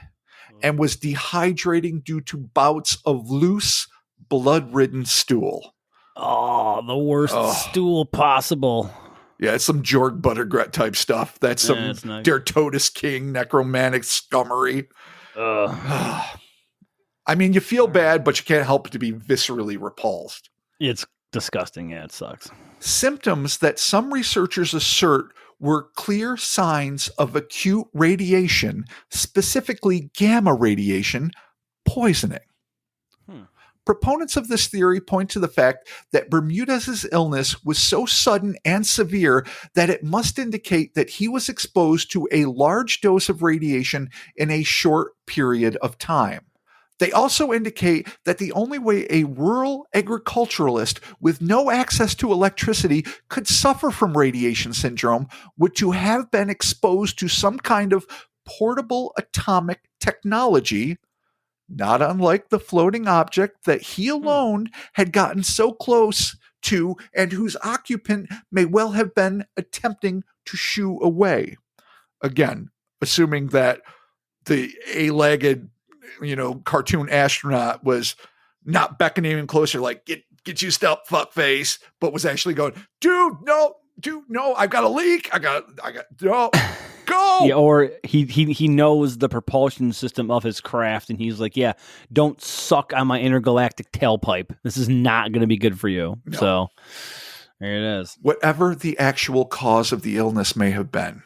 and was dehydrating due to bouts of loose, blood-ridden stool. Oh, the worst stool possible. Yeah, it's some Jorg Buttergret type stuff. That's some nice. Der Todes King necromantic scummery. I mean, you feel bad, but you can't help but to be viscerally repulsed. It's disgusting. Yeah, it sucks. Symptoms that some researchers assert were clear signs of acute radiation, specifically gamma radiation, poisoning. Proponents of this theory point to the fact that Bermudez's illness was so sudden and severe that it must indicate that he was exposed to a large dose of radiation in a short period of time. They also indicate that the only way a rural agriculturalist with no access to electricity could suffer from radiation syndrome would to have been exposed to some kind of portable atomic technology, not unlike the floating object that he alone had gotten so close to and whose occupant may well have been attempting to shoo away. Again, assuming that the A-legged, cartoon astronaut was not beckoning him closer, like, get used up, fuckface, but was actually going, dude, no, I've got a leak. No, go. Yeah, or he knows the propulsion system of his craft, and he's like, yeah, don't suck on my intergalactic tailpipe. This is not going to be good for you. No. So there it is. Whatever the actual cause of the illness may have been,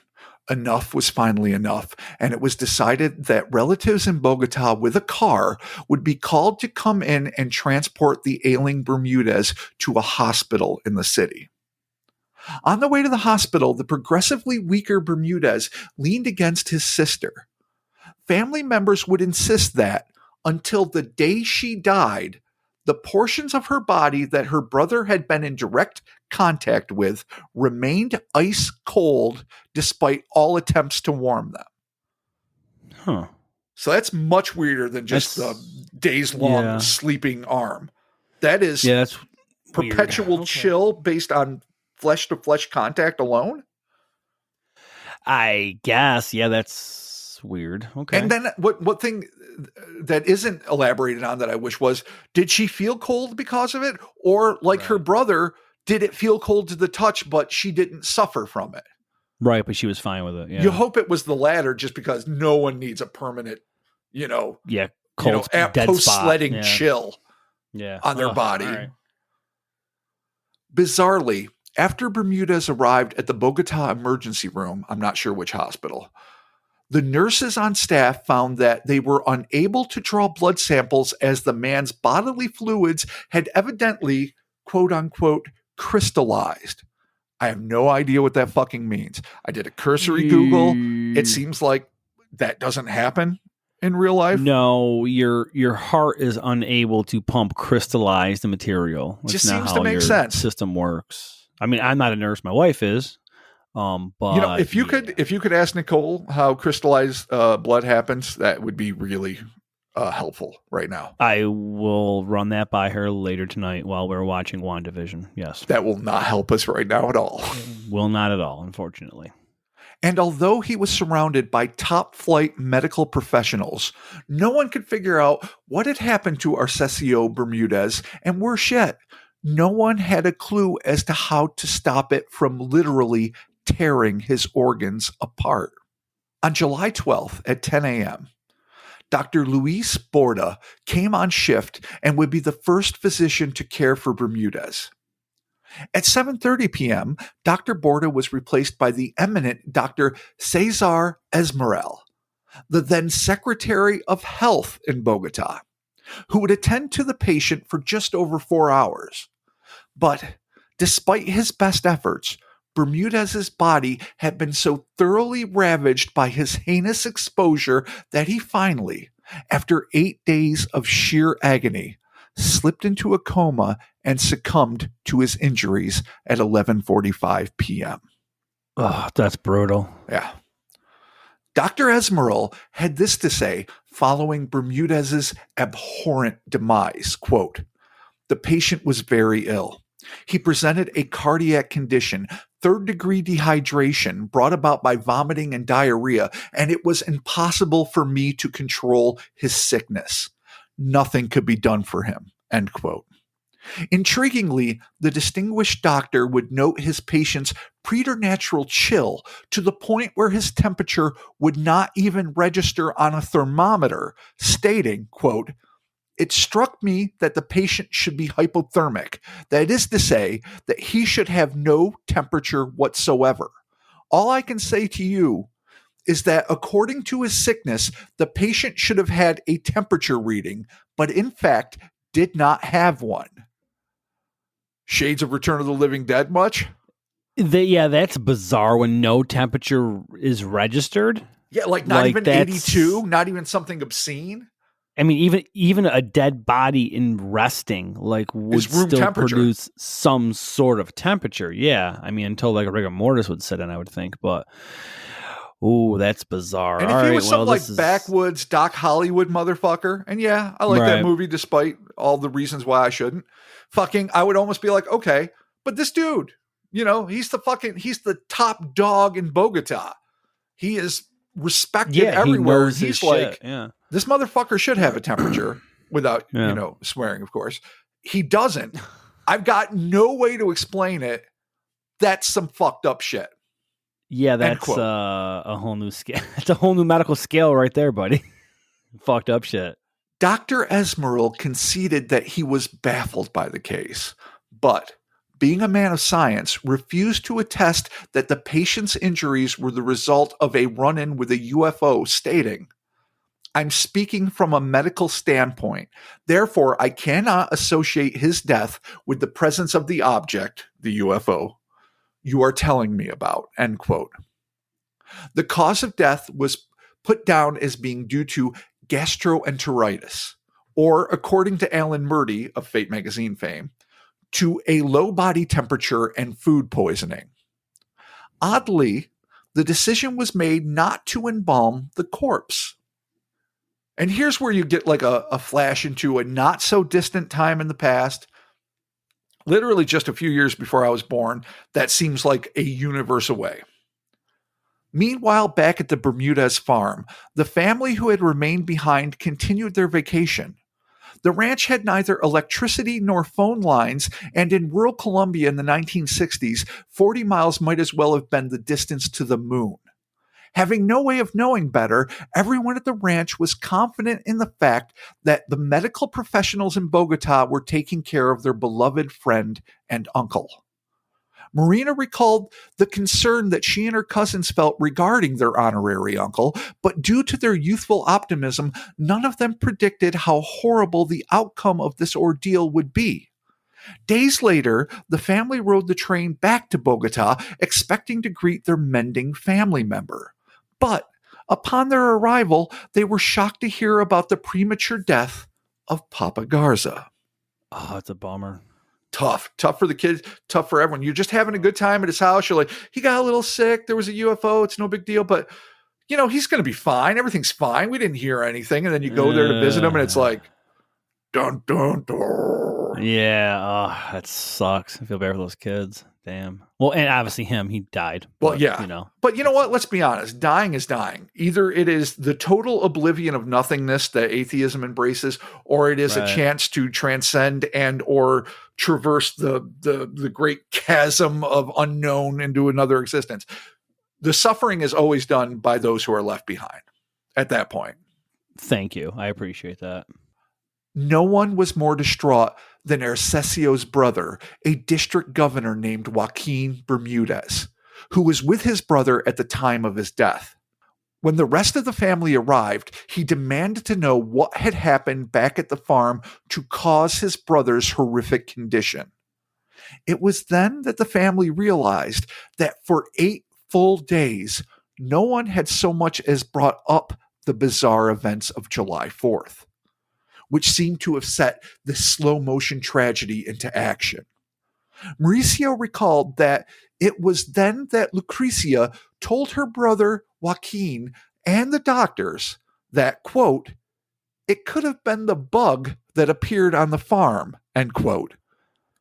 enough was finally enough, and it was decided that relatives in Bogota with a car would be called to come in and transport the ailing Bermudez to a hospital in the city. On the way to the hospital, the progressively weaker Bermudez leaned against his sister. Family members would insist that, until the day she died, the portions of her body that her brother had been in direct contact with remained ice cold despite all attempts to warm them. Huh. So that's much weirder than just the days-long sleeping arm. That is that's perpetual chill based on flesh-to-flesh contact alone? I guess. Yeah, that's weird. Okay. And then what thing that isn't elaborated on that I wish was, did she feel cold because of it? Or like her brother, did it feel cold to the touch, but she didn't suffer from it? Right, but she was fine with it. Yeah. You hope it was the latter, just because no one needs a permanent, cold, dead post-sledding chill on their body. Right. Bizarrely, after Bermudez arrived at the Bogota emergency room, I'm not sure which hospital, the nurses on staff found that they were unable to draw blood samples as the man's bodily fluids had evidently, quote unquote, crystallized. I have no idea what that fucking means. I did a cursory Google. It seems like that doesn't happen in real life. No, your heart is unable to pump crystallized material. That's just not seems how to make your sense. System works. I mean, I'm not a nurse. My wife is. But if you could ask Nicole how crystallized blood happens, that would be really helpful right now. I will run that by her later tonight while we're watching WandaVision. Yes, that will not help us right now at all. Will not at all, unfortunately. And although he was surrounded by top-flight medical professionals, no one could figure out what had happened to Arcesio Bermudez, and worse yet, no one had a clue as to how to stop it from literally tearing his organs apart. On July 12th at 10 a.m., Dr. Luis Borda came on shift and would be the first physician to care for Bermudez. At 7:30 p.m., Dr. Borda was replaced by the eminent Dr. Cesar Esmerel, the then Secretary of Health in Bogota, who would attend to the patient for just over 4 hours. But despite his best efforts, Bermudez's body had been so thoroughly ravaged by his heinous exposure that he finally, after 8 days of sheer agony, slipped into a coma and succumbed to his injuries at 11:45 p.m. Oh, that's brutal. Yeah. Dr. Esmeril had this to say following Bermudez's abhorrent demise, quote, "The patient was very ill. He presented a cardiac condition, third-degree dehydration brought about by vomiting and diarrhea, and it was impossible for me to control his sickness. Nothing could be done for him," end quote. Intriguingly, the distinguished doctor would note his patient's preternatural chill to the point where his temperature would not even register on a thermometer, stating, quote, "It struck me that the patient should be hypothermic. That is to say, that he should have no temperature whatsoever. All I can say to you is that according to his sickness, the patient should have had a temperature reading, but in fact did not have one." Shades of Return of the Living Dead much? Yeah, that's bizarre when no temperature is registered. Yeah, like not even 82, not even something obscene. I mean, even a dead body in resting, like, would still produce some sort of temperature. Yeah, I mean, until like a rigor mortis would sit in, I would think. But, ooh, that's bizarre. And if he was some like backwoods Doc Hollywood motherfucker, and yeah, I like that movie despite all the reasons why I shouldn't. Fucking, I would almost be like, okay, but this dude, he's the top dog in Bogota. He is respected everywhere. He's like, this motherfucker should have a temperature without, swearing, of course. He doesn't. I've got no way to explain it. That's some fucked up shit. Yeah, that's a whole new scale. It's a whole new medical scale right there, buddy. Fucked up shit. Dr. Esmeril conceded that he was baffled by the case, but being a man of science, refused to attest that the patient's injuries were the result of a run-in with a UFO, stating, "I'm speaking from a medical standpoint. Therefore, I cannot associate his death with the presence of the object, the UFO, you are telling me about," end quote. The cause of death was put down as being due to gastroenteritis, or, according to Alan Murdy of Fate magazine fame, to a low body temperature and food poisoning. Oddly, the decision was made not to embalm the corpse. And here's where you get like a flash into a not so distant time in the past, literally just a few years before I was born, that seems like a universe away. Meanwhile, back at the Bermudez farm, the family who had remained behind continued their vacation. The ranch had neither electricity nor phone lines, and in rural Colombia in the 1960s, 40 miles might as well have been the distance to the moon. Having no way of knowing better, everyone at the ranch was confident in the fact that the medical professionals in Bogota were taking care of their beloved friend and uncle. Marina recalled the concern that she and her cousins felt regarding their honorary uncle, but due to their youthful optimism, none of them predicted how horrible the outcome of this ordeal would be. Days later, the family rode the train back to Bogota, expecting to greet their mending family member. But upon their arrival, they were shocked to hear about the premature death of Papa Garza. Oh, it's a bummer. Tough for the kids, tough for everyone. You're just having a good time at his house. You're like, he got a little sick. There was a UFO. It's no big deal, but he's going to be fine. Everything's fine. We didn't hear anything. And then you go there to visit him and it's like, dun, dun, dun. Yeah. Oh, that sucks. I feel bad for those kids. Damn. Well, and obviously he died. Well, but, yeah. But you know what? Let's be honest. Dying is dying. Either it is the total oblivion of nothingness that atheism embraces, or it is a chance to transcend and or traverse the great chasm of unknown into another existence. The suffering is always done by those who are left behind at that point. Thank you. I appreciate that. No one was more distraught than Arcesio's brother, a district governor named Joaquin Bermudez, who was with his brother at the time of his death. When the rest of the family arrived, he demanded to know what had happened back at the farm to cause his brother's horrific condition. It was then that the family realized that for 8 full days, no one had so much as brought up the bizarre events of July 4th, which seemed to have set the slow motion tragedy into action. Mauricio recalled that it was then that Lucrecia told her brother Joaquin and the doctors that, quote, it could have been the bug that appeared on the farm, end quote.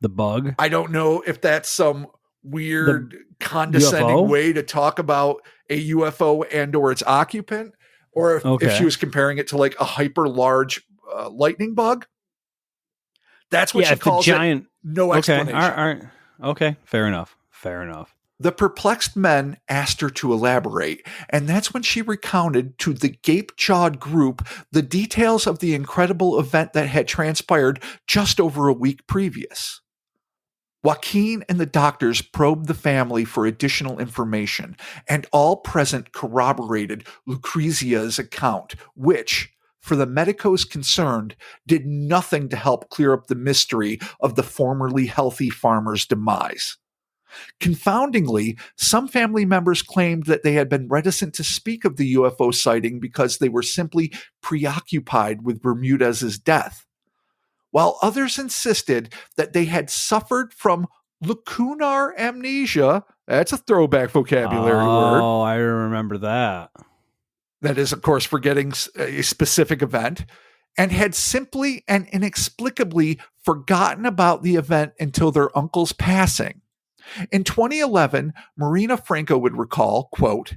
The bug? I don't know if that's some weird condescending UFO? way to talk about a UFO and or its occupant, or if she was comparing it to like a hyper large lightning bug. That's what she calls it. No explanation. All right. Okay, fair enough. The perplexed men asked her to elaborate, and that's when she recounted to the gape-jawed group the details of the incredible event that had transpired just over a week previous. Joaquin and the doctors probed the family for additional information, and all present corroborated Lucrezia's account, which, for the medicos concerned, did nothing to help clear up the mystery of the formerly healthy farmer's demise. Confoundingly, some family members claimed that they had been reticent to speak of the UFO sighting because they were simply preoccupied with Bermudez's death, while others insisted that they had suffered from lacunar amnesia. That's a throwback vocabulary word. Oh, I remember that. That is, of course, forgetting a specific event, and had simply and inexplicably forgotten about the event until their uncle's passing. In 2011, Marina Franco would recall, quote,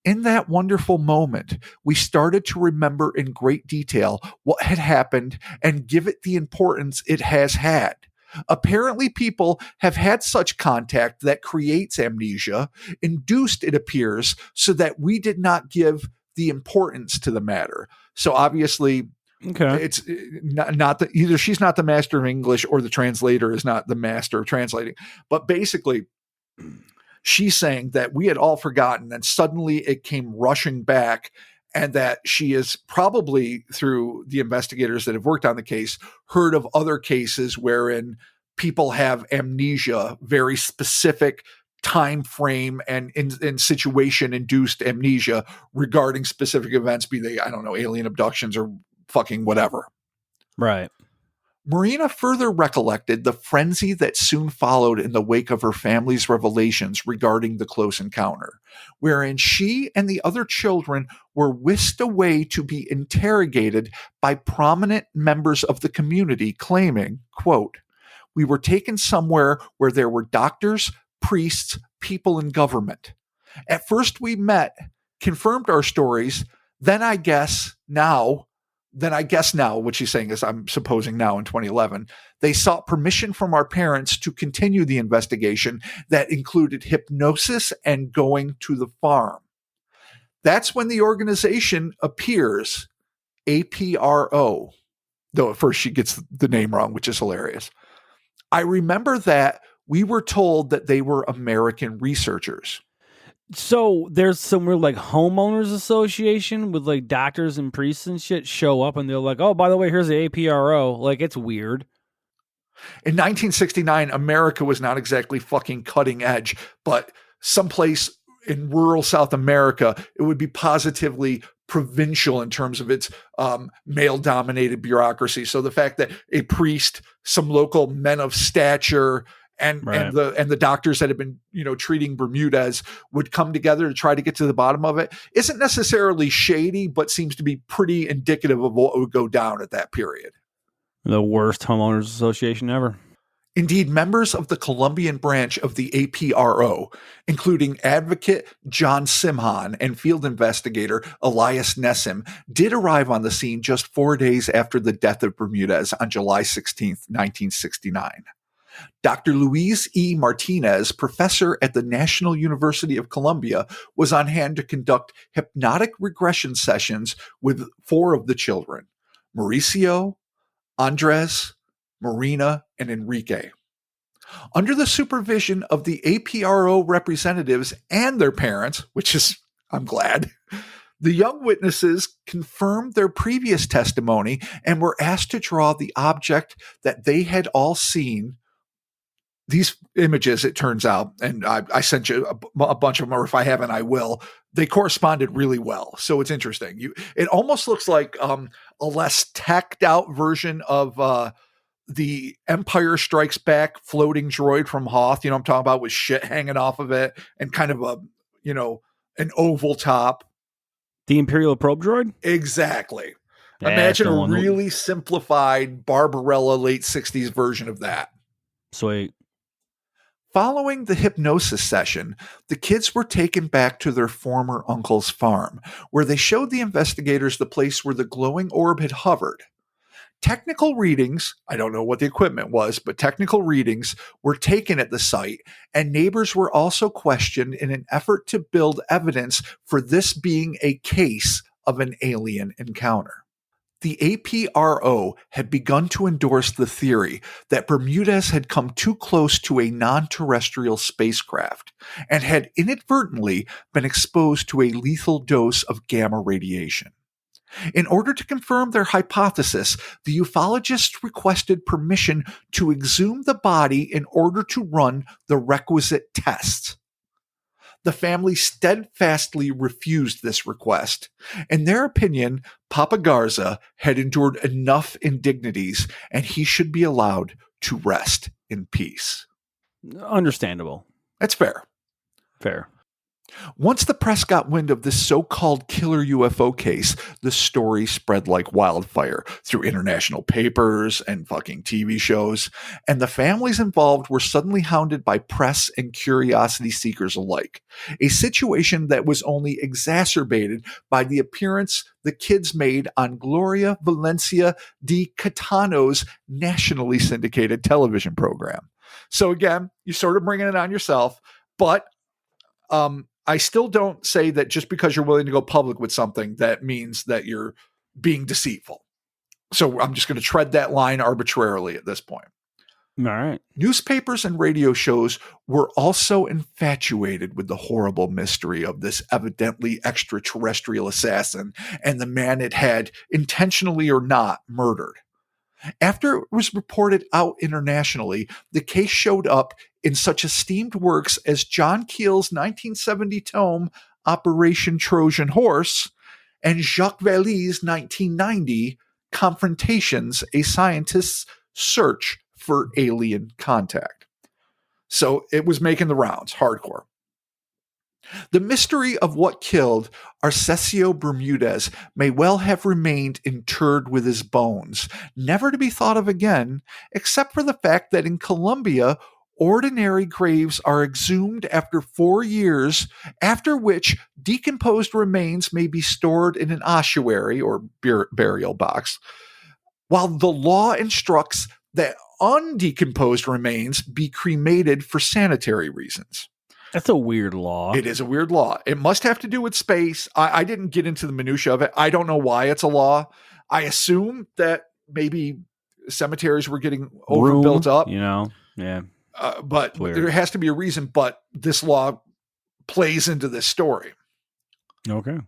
in that wonderful moment, we started to remember in great detail what had happened and give it the importance it has had. Apparently, people have had such contact that creates amnesia, induced, it appears, so that we did not give the importance to the matter. So obviously, it's not that either she's not the master of English or the translator is not the master of translating. But basically, she's saying that we had all forgotten and suddenly it came rushing back, and that she is probably, through the investigators that have worked on the case, heard of other cases wherein people have amnesia, very specific time frame and in situation induced amnesia regarding specific events, be they, I don't know, alien abductions or fucking whatever. Right. Marina further recollected the frenzy that soon followed in the wake of her family's revelations regarding the close encounter, wherein she and the other children were whisked away to be interrogated by prominent members of the community, claiming, quote, we were taken somewhere where there were doctors, priests, people in government. At first we met, confirmed our stories, then I guess now, what she's saying is, I'm supposing now in 2011, they sought permission from our parents to continue the investigation that included hypnosis and going to the farm. That's when the organization appears, APRO, though at first she gets the name wrong, which is hilarious. I remember that we were told that they were American researchers. So there's some weird like homeowners association with like doctors and priests and shit show up and they're like, oh, by the way, here's the APRO. Like, it's weird. In 1969, America was not exactly fucking cutting edge, but someplace in rural South America, it would be positively provincial in terms of its male-dominated bureaucracy. So the fact that a priest, some local men of stature, and the doctors that have been, treating Bermudez would come together to try to get to the bottom of it isn't necessarily shady, but seems to be pretty indicative of what would go down at that period. The worst homeowners association ever. Indeed, members of the Colombian branch of the APRO, including advocate John Simhan and field investigator Elias Nessim, did arrive on the scene just 4 days after the death of Bermudez on July 16th, 1969. Dr. Luis E. Martinez, professor at the National University of Colombia, was on hand to conduct hypnotic regression sessions with 4 of the children: Mauricio, Andres, Marina, and Enrique. Under the supervision of the APRO representatives and their parents, which is, I'm glad, the young witnesses confirmed their previous testimony and were asked to draw the object that they had all seen. These images, it turns out, and I sent you a bunch of them, or if I haven't, I will. They corresponded really well. So it's interesting. It almost looks like a less tacked out version of the Empire Strikes Back floating droid from Hoth. You know what I'm talking about, with shit hanging off of it and kind of an oval top. The Imperial probe droid? Exactly. That's Imagine the a one. really simplified Barbarella late 60s version of that. Sweet. Following the hypnosis session, the kids were taken back to their former uncle's farm, where they showed the investigators the place where the glowing orb had hovered. Technical readings, I don't know what the equipment was, but technical readings were taken at the site, and neighbors were also questioned in an effort to build evidence for this being a case of an alien encounter. The APRO had begun to endorse the theory that Bermudez had come too close to a non-terrestrial spacecraft and had inadvertently been exposed to a lethal dose of gamma radiation. In order to confirm their hypothesis, the ufologists requested permission to exhume the body in order to run the requisite tests. The family steadfastly refused this request. In their opinion, Papa Garza had endured enough indignities, and he should be allowed to rest in peace. Understandable. That's fair. Fair. Once the press got wind of this so-called killer UFO case, the story spread like wildfire through international papers and fucking TV shows, and the families involved were suddenly hounded by press and curiosity seekers alike, a situation that was only exacerbated by the appearance the kids made on Gloria Valencia de Catano's nationally syndicated television program. So again, you're sort of bringing it on yourself, but I still don't say that just because you're willing to go public with something, that means that you're being deceitful. So I'm just going to tread that line arbitrarily at this point. All right. Newspapers and radio shows were also infatuated with the horrible mystery of this evidently extraterrestrial assassin and the man it had, intentionally or not, murdered. After it was reported out internationally, the case showed up in such esteemed works as John Keel's 1970 tome, Operation Trojan Horse, and Jacques Vallée's 1990, Confrontations, A Scientist's Search for Alien Contact. So it was making the rounds, hardcore. The mystery of what killed Arcesio Bermudez may well have remained interred with his bones, never to be thought of again, except for the fact that in Colombia, ordinary graves are exhumed after 4 years, after which decomposed remains may be stored in an ossuary or burial box, while the law instructs that undecomposed remains be cremated for sanitary reasons. That's a weird law. It is a weird law. It must have to do with space. I didn't get into the minutia of it. I don't know why it's a law. I assume that maybe cemeteries were getting overbuilt up. Yeah. But there has to be a reason. But this law plays into this story. Okay.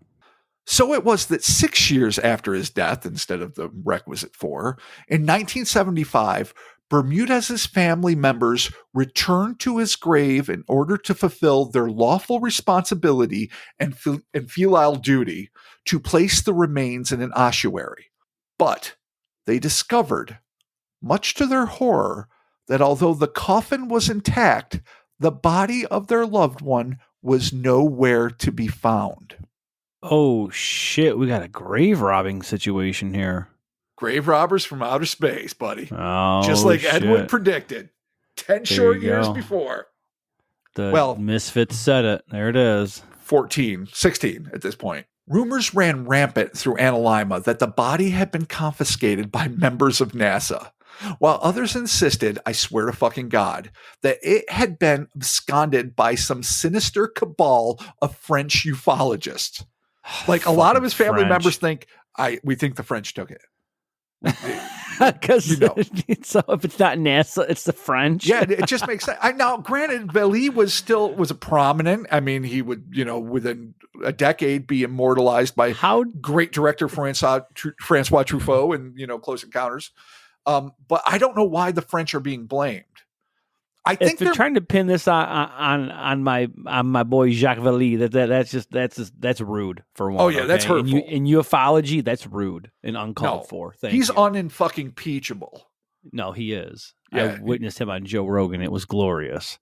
So it was that 6 years after his death, instead of the requisite 4, in 1975, Bermudez's family members returned to his grave in order to fulfill their lawful responsibility and filial duty to place the remains in an ossuary. But they discovered, much to their horror, that although the coffin was intact, the body of their loved one was nowhere to be found. Oh, shit. We got a grave robbing situation here. Grave robbers from outer space, buddy. Oh, just like shit. Edwin predicted 10 short years before. The Misfits said it. There it is. 16 at this point. Rumors ran rampant through Analima that the body had been confiscated by members of NASA, while others insisted, I swear to fucking God, that it had been absconded by some sinister cabal of French ufologists. Like a lot of his family members think, we think the French took it. Because You know. so if it's not NASA, it's the French. Yeah, it just makes sense. Now, granted, Vallée was a prominent. I mean, he would, within a decade, be immortalized by great director Francois Truffaut and Close Encounters. But I don't know why the French are being blamed. I think if they're trying to pin this on my boy Jacques Vallée, that's rude for one. Oh yeah, that's hurtful. In ufology, that's rude and uncalled for. He's fucking peachable. No, he is. Yeah. I witnessed him on Joe Rogan. It was glorious.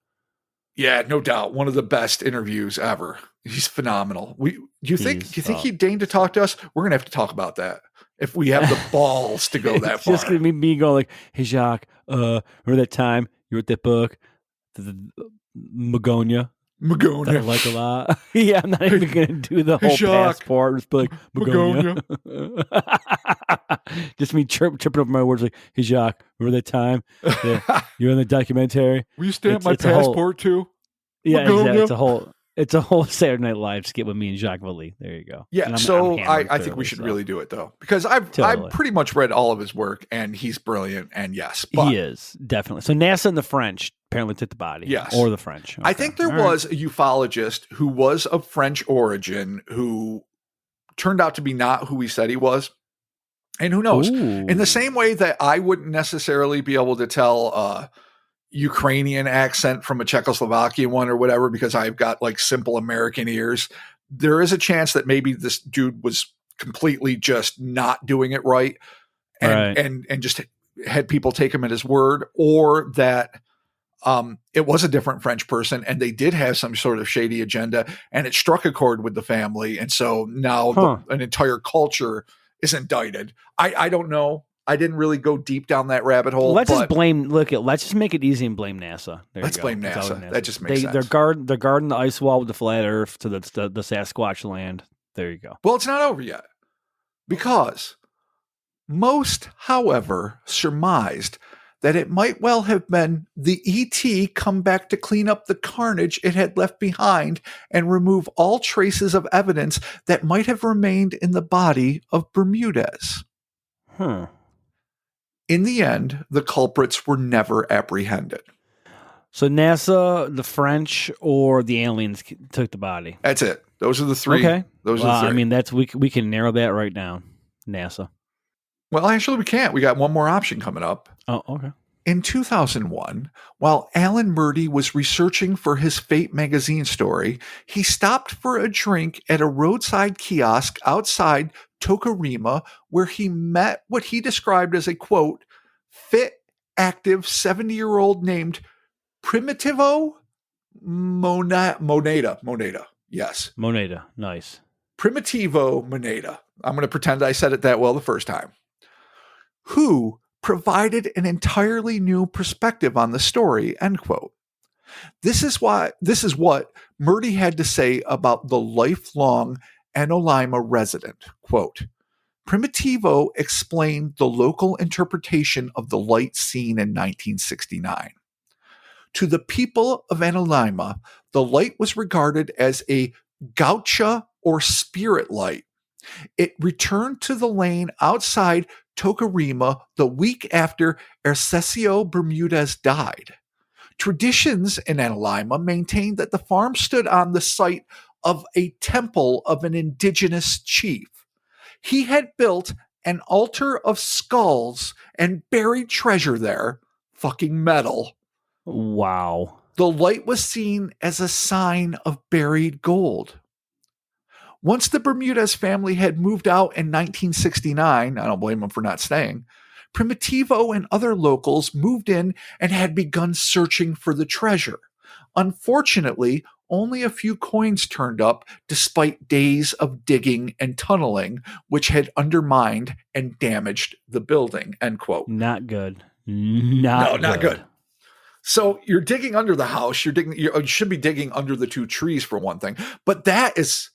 Yeah, no doubt. One of the best interviews ever. He's phenomenal. Do you think he'd deign to talk to us? We're gonna have to talk about that if we have the balls to go that far. Just gonna be me going like, "Hey Jacques, remember that time you wrote that book, the Magonia that I like a lot." Yeah, I'm not even gonna do the whole passport. Just be like Magonia. Just me tripping over my words like, "Hey Jacques, remember that time you're in the documentary? Will you stamp my passport too?" Yeah, exactly. It's a whole Saturday Night Live skit with me and Jacques Vallée. There you go. Yeah, I think we should really do it though, because I've pretty much read all of his work, and he's brilliant. And yes, he is definitely. So NASA and the French apparently took the body. Yes, or the French. Okay. I think there was a ufologist who was of French origin who turned out to be not who he said he was. And who knows? Ooh. In the same way that I wouldn't necessarily be able to tell Ukrainian accent from a Czechoslovakian one or whatever, because I've got like simple American ears, there is a chance that maybe this dude was completely just not doing it right and just had people take him at his word, or that it was a different French person and they did have some sort of shady agenda and it struck a chord with the family. And so now an entire culture is indicted. I don't know. I didn't really go deep down that rabbit hole. Let's just make it easy and blame NASA. Let's blame NASA. That just makes sense. They're guarding the ice wall with the flat earth to the Sasquatch land. There you go. Well, it's not over yet, because most, however, surmised that it might well have been the ET come back to clean up the carnage it had left behind and remove all traces of evidence that might have remained in the body of Bermudez. In the end, the culprits were never apprehended. So NASA, the French, or the aliens took the body. That's it. Those are the three. Okay. Those are the three. I mean, we can narrow that right down. NASA. Well, actually, we can't. We got one more option coming up. Oh, okay. In 2001, while Alan Murdy was researching for his Fate magazine story, he stopped for a drink at a roadside kiosk outside Tokarima, where he met what he described as a, quote, fit, active 70-year-old named Primitivo Moneda. Yes. Moneda. Nice. Primitivo Moneda. I'm going to pretend I said it that well the first time. Who provided an entirely new perspective on the story, end quote. This is what Murdy had to say about the lifelong Analima resident. Quote, Primitivo explained the local interpretation of the light seen in 1969. To the people of Analima, the light was regarded as a gaucha or spirit light. It returned to the lane outside Tokarima the week after Ercesio Bermudez died. Traditions in Analima maintain that the farm stood on the site of a temple of an indigenous chief. He had built an altar of skulls and buried treasure there, fucking metal. Wow. The light was seen as a sign of buried gold. Once the Bermudez family had moved out in 1969, I don't blame them for not staying, Primitivo and other locals moved in and had begun searching for the treasure. Unfortunately, only a few coins turned up despite days of digging and tunneling, which had undermined and damaged the building, end quote. Not good. Not good. So you're digging under the house. You should be digging under the two trees for one thing. But that's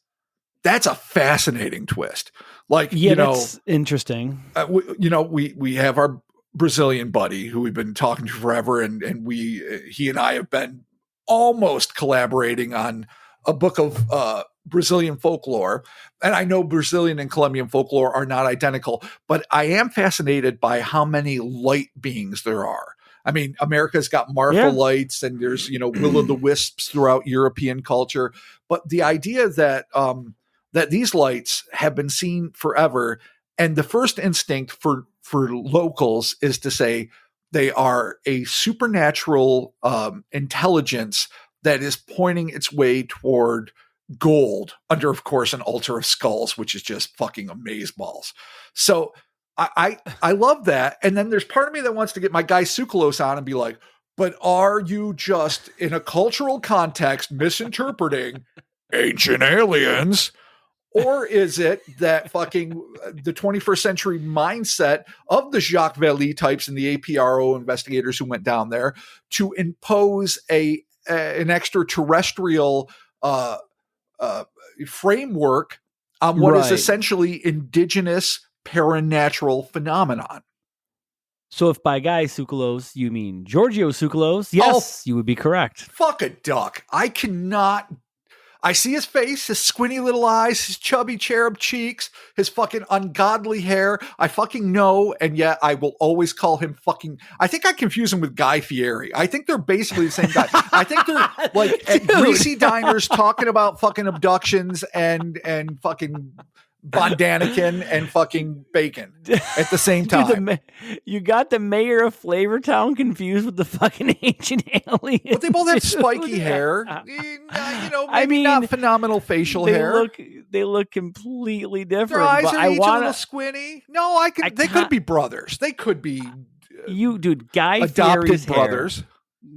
a fascinating twist. Like, that's interesting. We have our Brazilian buddy who we've been talking to forever, and he and I have been almost collaborating on a book of Brazilian folklore, and I know Brazilian and Colombian folklore are not identical, but I am fascinated by how many light beings there are. I mean, America's got Marfa lights, and there's, will-o'-the-wisps throughout European culture. But the idea that that these lights have been seen forever, and the first instinct for locals is to say they are a supernatural intelligence that is pointing its way toward gold under, of course, an altar of skulls, which is just fucking amazeballs. So I love that. And then there's part of me that wants to get my guy Tsoukalos on and be like, but are you just in a cultural context misinterpreting ancient aliens? Or is it that fucking the 21st century mindset of the Jacques Vallée types and the APRO investigators who went down there to impose an extraterrestrial framework on what is essentially indigenous paranatural phenomenon? So if by guy Tsoukalos you mean Giorgio Tsoukalos, yes, you would be correct. Fuck a duck. I see his face, his squinty little eyes, his chubby cherub cheeks, his fucking ungodly hair. I fucking know, and yet I will always call him fucking... I think I confuse him with Guy Fieri. I think they're basically the same guy. I think they're like at greasy diners talking about fucking abductions and fucking Von Daniken and fucking bacon at the same time. Dude, you got the mayor of Flavortown confused with the fucking ancient aliens. But they both have spiky hair. Maybe not phenomenal facial hair. They look completely different. Their eyes are each a little squinty. No, they could be brothers. They could be Guy adopted Fieri's brothers.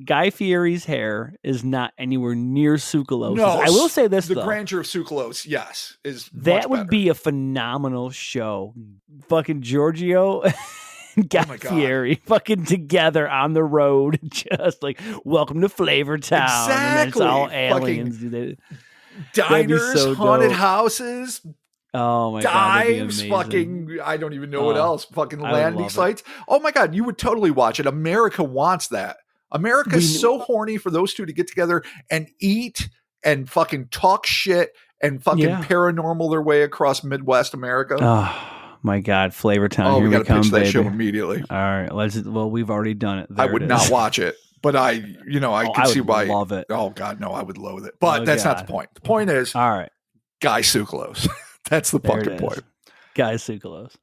Guy Fieri's hair is not anywhere near Tsoukalos'. No, I will say this, the grandeur of Tsoukalos, yes, is that would better. be a phenomenal show. Fucking Giorgio and Guy Fieri fucking together on the road, just like, welcome to Flavortown. Exactly. And it's all aliens. Diners, haunted houses. Oh my dives, God, fucking, I don't even know what else. Fucking landing sites. Oh my God, you would totally watch it. America wants that. America is so horny for those two to get together and eat and fucking talk shit and fucking paranormal their way across Midwest America. Oh my God, Flavortown! Oh, here we got to pitch that baby. show immediately. All right, we've already done it. I would not watch it, but I can see why. Love it. Oh God, no, I would loathe it. But that's not the point. The point is, all right, Guy Tsoukalos. That's the fucking point. Guy Tsoukalos.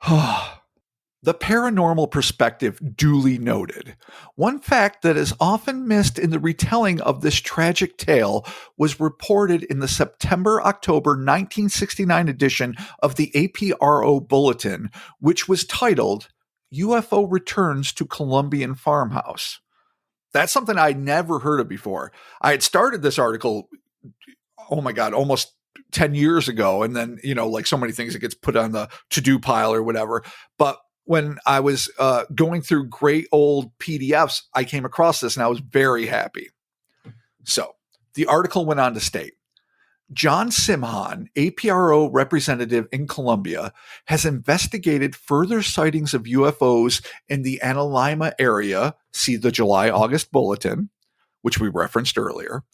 The paranormal perspective duly noted. One fact that is often missed in the retelling of this tragic tale was reported in the September-October 1969 edition of the APRO Bulletin, which was titled UFO Returns to Colombian Farmhouse. That's something I'd never heard of before. I had started this article, oh my God, almost 10 years ago. And then, like so many things, it gets put on the to-do pile or whatever. But when I was going through great old PDFs, I came across this and I was very happy. So the article went on to state, John Simhan, APRO representative in Colombia, has investigated further sightings of UFOs in the Analima area, see the July-August bulletin, which we referenced earlier.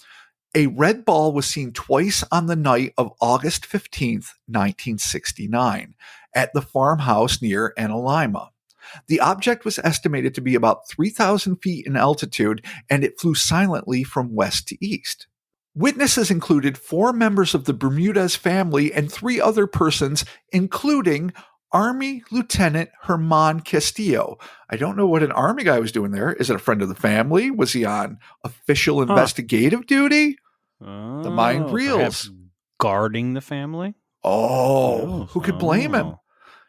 A red ball was seen twice on the night of August 15th, 1969, at the farmhouse near Analima. The object was estimated to be about 3,000 feet in altitude, and it flew silently from west to east. Witnesses included 4 members of the Bermudez family and 3 other persons, including Army Lieutenant Herman Castillo. I don't know what an Army guy was doing there. Is it a friend of the family? Was he on official investigative duty? The mind reels. Guarding the family? Who could blame him?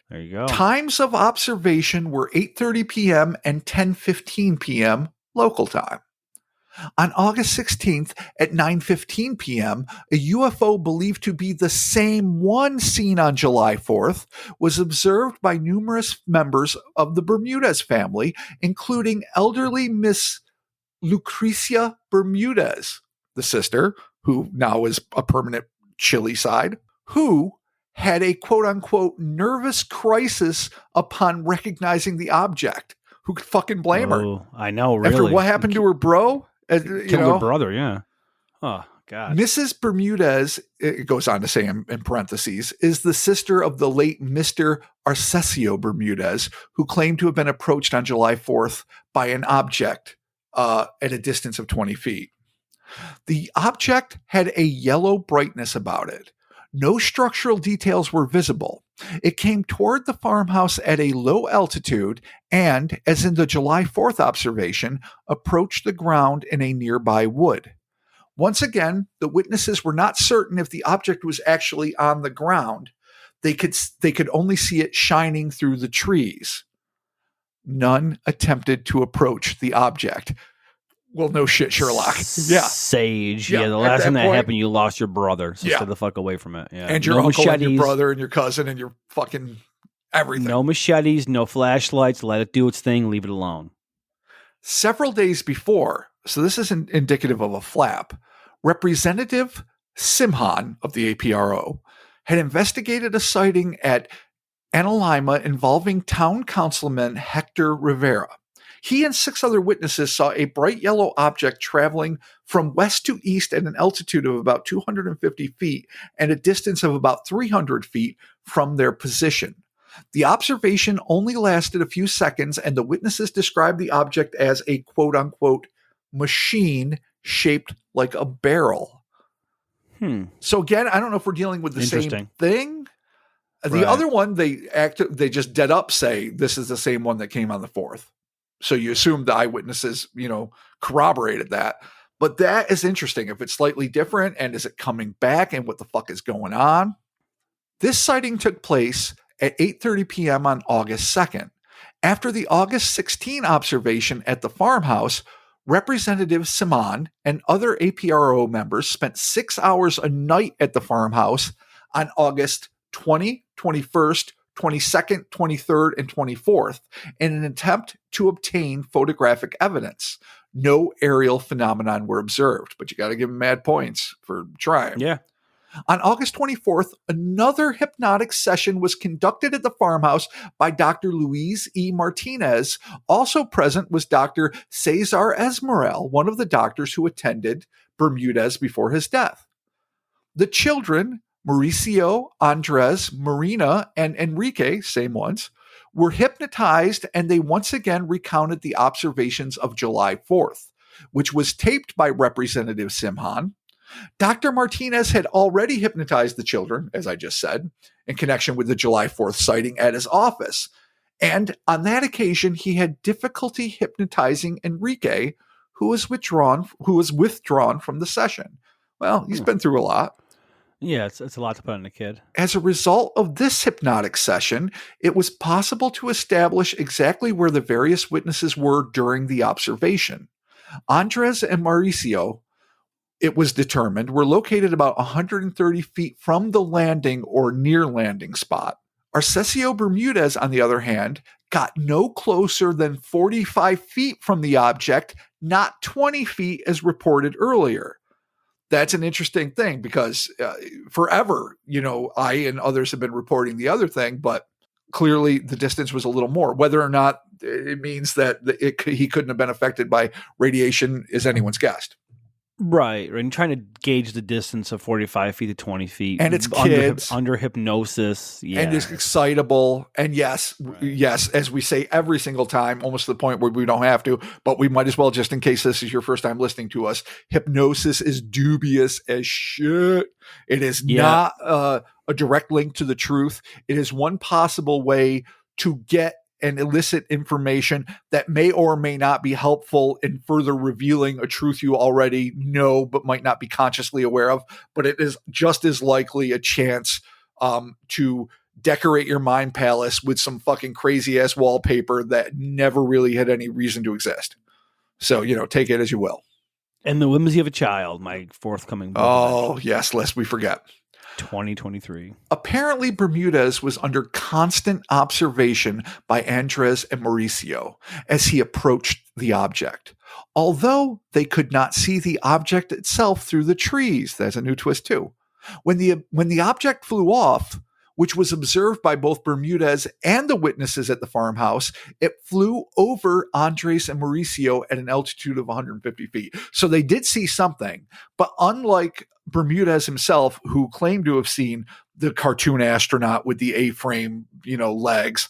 There you go. Times of observation were 8:30 p.m. and 10:15 p.m. local time. On August 16th at 9:15 p.m., a UFO believed to be the same one seen on July 4th was observed by numerous members of the Bermudez family, including elderly Miss Lucrecia Bermudez, the sister, who now is a permanent Chile side, who had a quote-unquote nervous crisis upon recognizing the object. Who could fucking blame her? I know, really. After what happened to her bro? Killed her brother, yeah. Oh, God. Mrs. Bermudez, it goes on to say in parentheses, is the sister of the late Mr. Arcesio Bermudez, who claimed to have been approached on July 4th by an object at a distance of 20 feet. The object had a yellow brightness about it. No structural details were visible. It came toward the farmhouse at a low altitude and, as in the July 4th observation, approached the ground in a nearby wood. Once again, the witnesses were not certain if the object was actually on the ground. They could only see it shining through the trees. None attempted to approach the object. Well, no shit, Sherlock. Yeah. Sage. Yeah, the last time that happened, you lost your brother. So stay the fuck away from it. Yeah. And your uncle and your brother and your cousin and your fucking everything. No machetes, no flashlights. Let it do its thing. Leave it alone. Several days before, so this is indicative of a flap, Representative Simhan of the APRO had investigated a sighting at Analima involving town councilman Hector Rivera. He and 6 other witnesses saw a bright yellow object traveling from west to east at an altitude of about 250 feet and a distance of about 300 feet from their position. The observation only lasted a few seconds, and the witnesses described the object as a quote-unquote machine shaped like a barrel. So again, I don't know if we're dealing with the same thing. The other one, they just dead up say this is the same one that came on the 4th. So you assume the eyewitnesses, corroborated that. But that is interesting. If it's slightly different, and is it coming back, and what the fuck is going on? This sighting took place at 8:30 p.m. on August 2nd. After the August 16 observation at the farmhouse, Representative Simon and other APRO members spent 6 hours a night at the farmhouse on August 20, 21st, 22nd, 23rd, and 24th in an attempt to obtain photographic evidence. No aerial phenomenon were observed, but you got to give them mad points for trying. Yeah. On August 24th, another hypnotic session was conducted at the farmhouse by Dr. Luis E. Martinez. Also present was Dr. Cesar Esmerel, one of the doctors who attended Bermudez before his death. The children, Mauricio, Andres, Marina, and Enrique, same ones, were hypnotized, and they once again recounted the observations of July 4th, which was taped by Representative Simhan. Dr. Martinez had already hypnotized the children, as I just said, in connection with the July 4th sighting at his office. And on that occasion, he had difficulty hypnotizing Enrique, who was withdrawn from the session. Well, he's been through a lot. Yeah, it's a lot to put on a kid. As a result of this hypnotic session, it was possible to establish exactly where the various witnesses were during the observation. Andres and Mauricio, it was determined, were located about 130 feet from the landing or near landing spot. Arcesio Bermudez, on the other hand, got no closer than 45 feet from the object, not 20 feet as reported earlier. That's an interesting thing because forever, I and others have been reporting the other thing, but clearly the distance was a little more. Whether or not it means that he couldn't have been affected by radiation is anyone's guess. Right. And trying to gauge the distance of 45 feet to 20 feet. And it's kids. Under hypnosis. Yeah. And it's excitable. And yes, as we say every single time, almost to the point where we don't have to, but we might as well, just in case this is your first time listening to us, hypnosis is dubious as shit. It is not a direct link to the truth. It is one possible way to get and elicit information that may or may not be helpful in further revealing a truth you already know but might not be consciously aware of. But it is just as likely a chance to decorate your mind palace with some fucking crazy ass wallpaper that never really had any reason to exist. So, take it as you will. And the whimsy of a child, my forthcoming book. Oh, yes, lest we forget. 2023. Apparently, Bermudez was under constant observation by Andres and Mauricio as he approached the object. Although they could not see the object itself through the trees. That's a new twist too. When the object flew off, which was observed by both Bermudez and the witnesses at the farmhouse. It flew over Andres and Mauricio at an altitude of 150 feet. So they did see something, but unlike Bermudez himself, who claimed to have seen the cartoon astronaut with the A-frame, legs,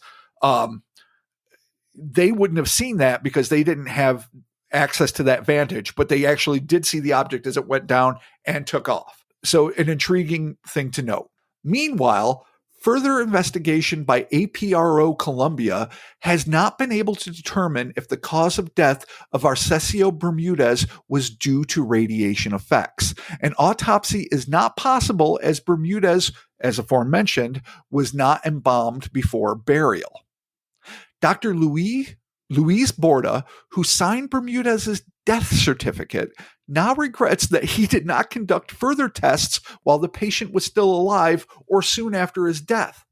they wouldn't have seen that because they didn't have access to that vantage, but they actually did see the object as it went down and took off. So an intriguing thing to note. Meanwhile, further investigation by APRO Colombia has not been able to determine if the cause of death of Arcesio Bermudez was due to radiation effects. An autopsy is not possible as Bermudez, as aforementioned, was not embalmed before burial. Dr. Luis Borda, who signed Bermudez's death certificate, now regrets that he did not conduct further tests while the patient was still alive or soon after his death.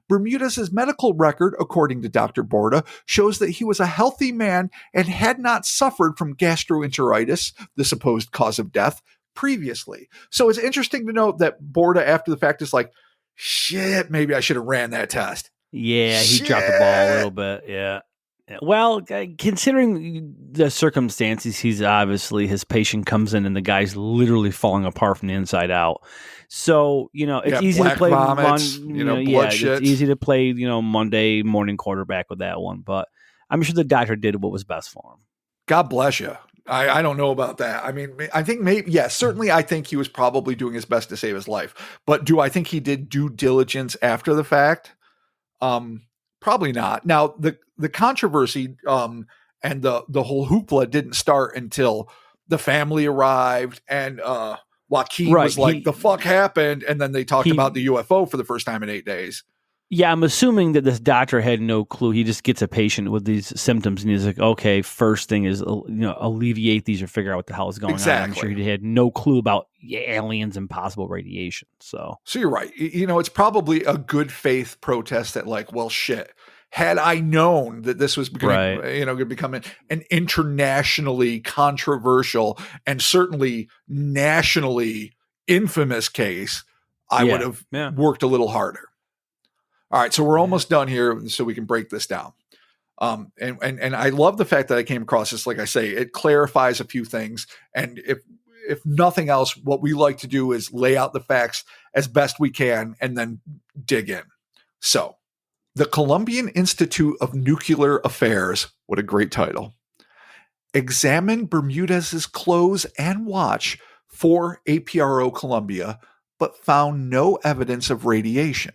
Bermudez's medical record, according to Dr. Borda, shows that he was a healthy man and had not suffered from gastroenteritis, the supposed cause of death, previously. So it's interesting to note that Borda, after the fact, is like, shit, maybe I should have ran that test. Yeah, he dropped the ball a little bit. Yeah. Well, considering the circumstances, his patient comes in and the guy's literally falling apart from the inside out. So, it's easy to play vomits, blood shit. It's easy to play, Monday morning quarterback with that one, but I'm sure the doctor did what was best for him. God bless you. I don't know about that. I mean, I think certainly I think he was probably doing his best to save his life, but do I think he did due diligence after the fact? Probably not. Now, the controversy and the whole hoopla didn't start until the family arrived and Joaquin was like, the fuck happened? And then they talked about the UFO for the first time in 8 days. Yeah, I'm assuming that this doctor had no clue. He just gets a patient with these symptoms and he's like, okay, first thing is, alleviate these or figure out what the hell is going on. I'm sure he had no clue about aliens and possible radiation. So you're right. It's probably a good faith protest that like, well, shit, had I known that this was going to become an internationally controversial and certainly nationally infamous case, I would have worked a little harder. All right, so we're almost done here, so we can break this down. And I love the fact that I came across this. Like I say, it clarifies a few things. And if nothing else, what we like to do is lay out the facts as best we can and then dig in. So, the Colombian Institute of Nuclear Affairs, what a great title, examined Bermudez's clothes and watch for APRO Colombia, but found no evidence of radiation.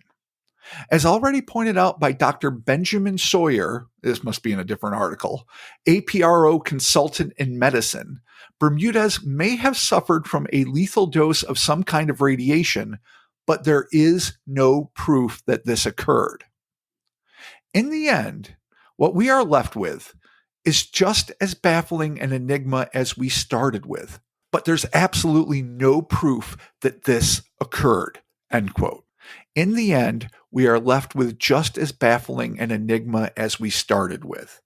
As already pointed out by Dr. Benjamin Sawyer, this must be in a different article, APRO consultant in medicine, Bermudez may have suffered from a lethal dose of some kind of radiation, but there is no proof that this occurred. In the end, what we are left with is just as baffling an enigma as we started with, but there's absolutely no proof that this occurred, end quote. In the end, we are left with just as baffling an enigma as we started with.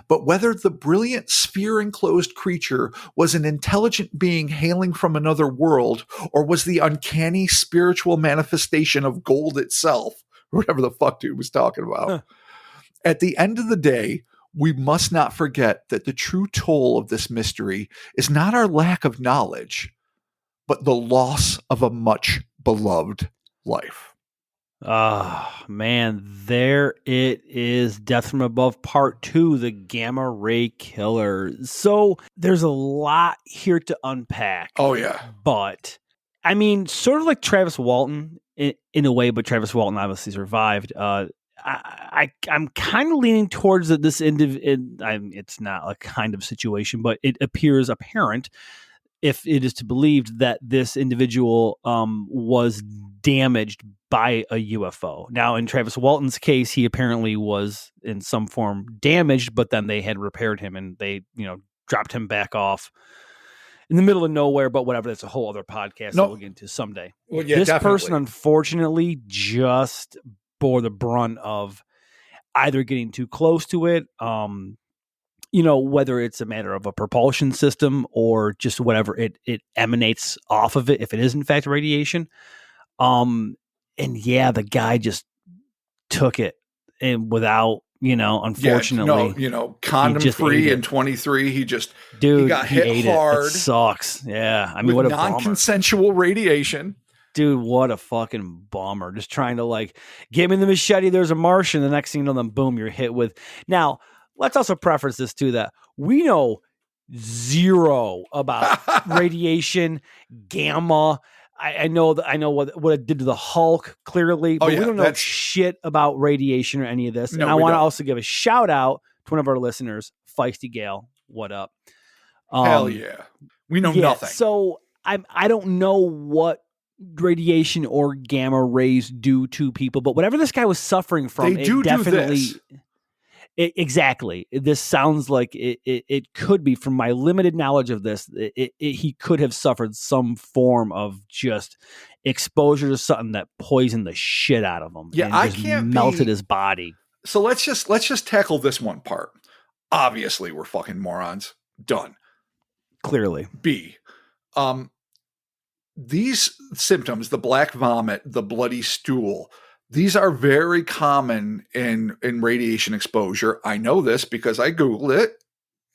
But whether the brilliant sphere-enclosed creature was an intelligent being hailing from another world, or was the uncanny spiritual manifestation of gold itself, whatever the fuck dude was talking about, at the end of the day, we must not forget that the true toll of this mystery is not our lack of knowledge, but the loss of a much beloved life. Oh, man, there it is. Death from Above Part 2, the Gamma Ray Killer. So there's a lot here to unpack. Oh, yeah. But, I mean, sort of like Travis Walton in a way, but Travis Walton obviously survived. I'm kind of leaning towards that this it's not a kind of situation, but it appears apparent, if it is to be believed, that this individual was damaged by a UFO. Now, in Travis Walton's case, he apparently was in some form damaged, but then they had repaired him and they, dropped him back off in the middle of nowhere. But whatever, that's a whole other podcast that we'll get into someday. Well, yeah, this definitely. Person, unfortunately, just bore the brunt of either getting too close to it, whether it's a matter of a propulsion system or just whatever it emanates off of it, if it is in fact radiation. yeah, the guy just took it and without, unfortunately, condom just ate free it. in 23. He got he hit ate hard. It sucks. Yeah. I mean, with what a bummer. non-consensual radiation. Dude, what a fucking bummer. Just trying to like, give me the machete. There's a Martian. The next thing you know, then boom, you're hit with. Now, let's also preface this too, that we know zero about radiation, gamma. I know what it did to the Hulk clearly, but we don't know shit about radiation or any of this. No, and I want to also give a shout out to one of our listeners, Feisty Gale. What up? Hell yeah. We know nothing. So I don't know what radiation or gamma rays do to people, but whatever this guy was suffering from, they do definitely this. Exactly. This sounds like it could be, from my limited knowledge of this, he could have suffered some form of just exposure to something that poisoned the shit out of him. Yeah, and I just can't melted his body. So let's just tackle this one part. Obviously, we're fucking morons. Done. Clearly. B. These symptoms, the black vomit, the bloody stool, these are very common in radiation exposure. I know this because I Googled it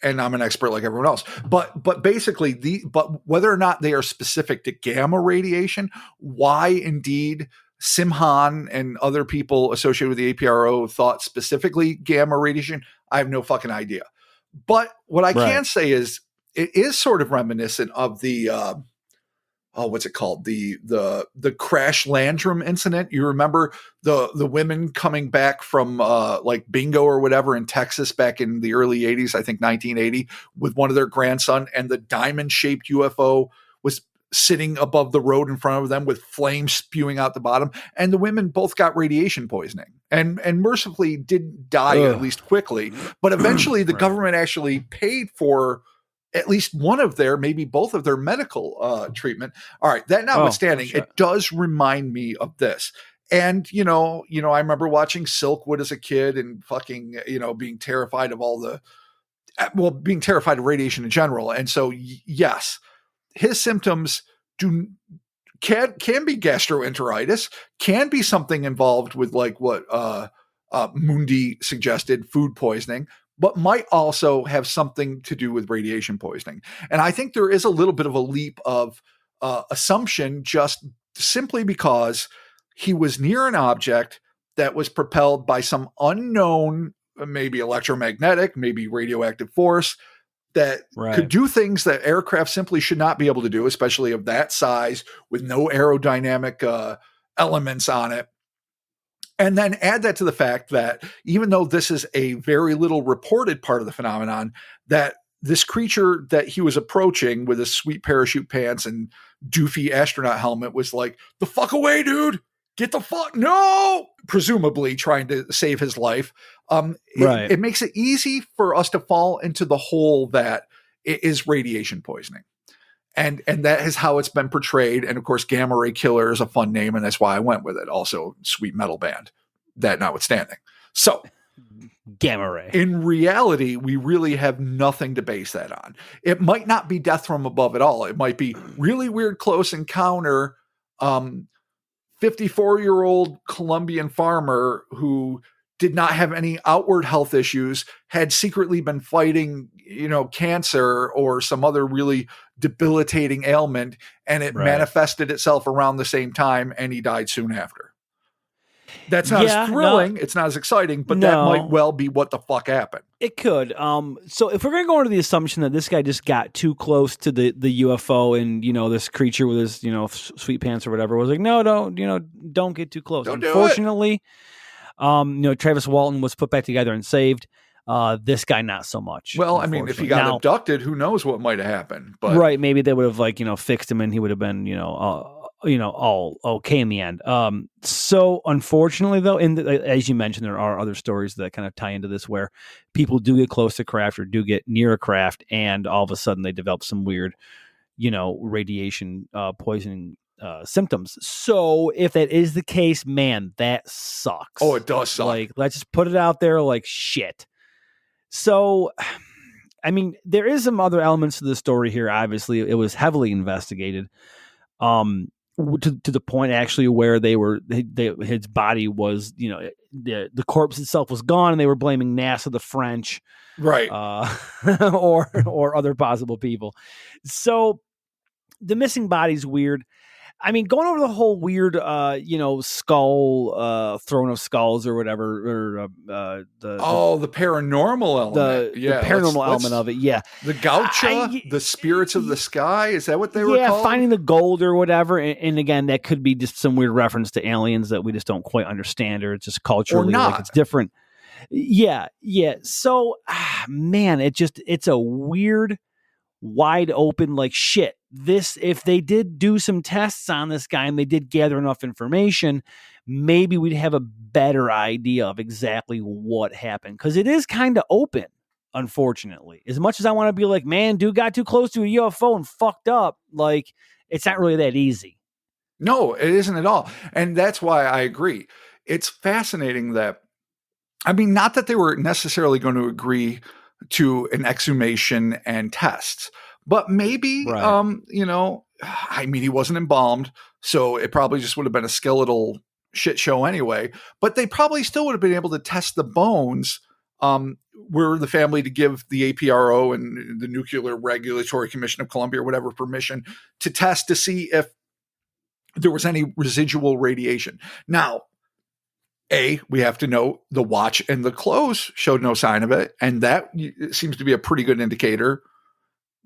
and I'm an expert like everyone else. But basically, but whether or not they are specific to gamma radiation, why indeed Simhan and other people associated with the APRO thought specifically gamma radiation, I have no fucking idea. But what I can say is it is sort of reminiscent of the what's it called? The Crash Landrum incident. You remember the women coming back from like bingo or whatever in Texas back in the early 80s, I think 1980, with one of their grandson, and the diamond-shaped UFO was sitting above the road in front of them with flames spewing out the bottom. And the women both got radiation poisoning and mercifully didn't die, at least quickly. But eventually the government actually paid for at least one of their, maybe both of their medical treatment. All right. That notwithstanding, it does remind me of this. And, I remember watching Silkwood as a kid and fucking, being terrified of being terrified of radiation in general. And so, yes, his symptoms can be gastroenteritis, can be something involved with like what Mundi suggested, food poisoning, but might also have something to do with radiation poisoning. And I think there is a little bit of a leap of assumption just simply because he was near an object that was propelled by some unknown, maybe electromagnetic, maybe radioactive force that could do things that aircraft simply should not be able to do, especially of that size with no aerodynamic elements on it. And then add that to the fact that even though this is a very little reported part of the phenomenon, that this creature that he was approaching with his sweet parachute pants and doofy astronaut helmet was like, the fuck away, dude. Get the fuck, no! Presumably trying to save his life. It makes it easy for us to fall into the hole that it is radiation poisoning. And that is how it's been portrayed. And of course, Gamma Ray Killer is a fun name, and that's why I went with it. Also, sweet metal band, that notwithstanding. So, Gamma Ray. In reality, we really have nothing to base that on. It might not be death from above at all. It might be really weird close encounter. 54-year-old Colombian farmer who did not have any outward health issues, had secretly been fighting, cancer or some other really debilitating ailment, and it manifested itself around the same time, and he died soon after. That's not as thrilling. It's not as exciting, but that might well be what the fuck happened. It could. So if we're going to go into the assumption that this guy just got too close to the UFO and, this creature with his, sweet pants or whatever was like, no, don't get too close. Unfortunately, Travis Walton was put back together and saved. This guy, not so much. Well, I mean, if he got abducted, who knows what might have happened? But maybe they would have fixed him and he would have been, all okay in the end. So unfortunately, though, as you mentioned, there are other stories that kind of tie into this where people do get close to craft or do get near a craft, and all of a sudden they develop some weird, radiation poisoning symptoms. So if that is the case, man, that sucks. Oh, it does suck. Let's just put it out there like shit. So, I mean, there is some other elements to the story here. Obviously, it was heavily investigated. to the point actually where his body was, the corpse itself was gone, and they were blaming NASA, the French, Right. or other possible people. So the missing body's weird. I mean, going over the whole weird, skull, throne of skulls or whatever, or the paranormal element. The paranormal element of it. Yeah. The gaucha, the spirits of the sky. Is that what they were called? Yeah, finding the gold or whatever. And again, that could be just some weird reference to aliens that we just don't quite understand, or it's just culturally like it's different. Yeah. Yeah. So, man, it's a weird, wide open, like, shit. If they did do some tests on this guy and they did gather enough information, maybe we'd have a better idea of exactly what happened. Because it is kind of open, unfortunately. As much as I want to be like, man, dude got too close to a UFO and fucked up, like, it's not really that easy. No, it isn't at all. And that's why I agree. It's fascinating that, I mean, not that they were necessarily going to agree to an exhumation and tests, but maybe, right. I mean, he wasn't embalmed, so it probably just would have been a skeletal shit show anyway, but they probably still would have been able to test the bones, were the family to give the APRO and the Nuclear Regulatory Commission of Colombia or whatever permission to test to see if there was any residual radiation. Now, we have to know the watch and the clothes showed no sign of it. And that seems to be a pretty good indicator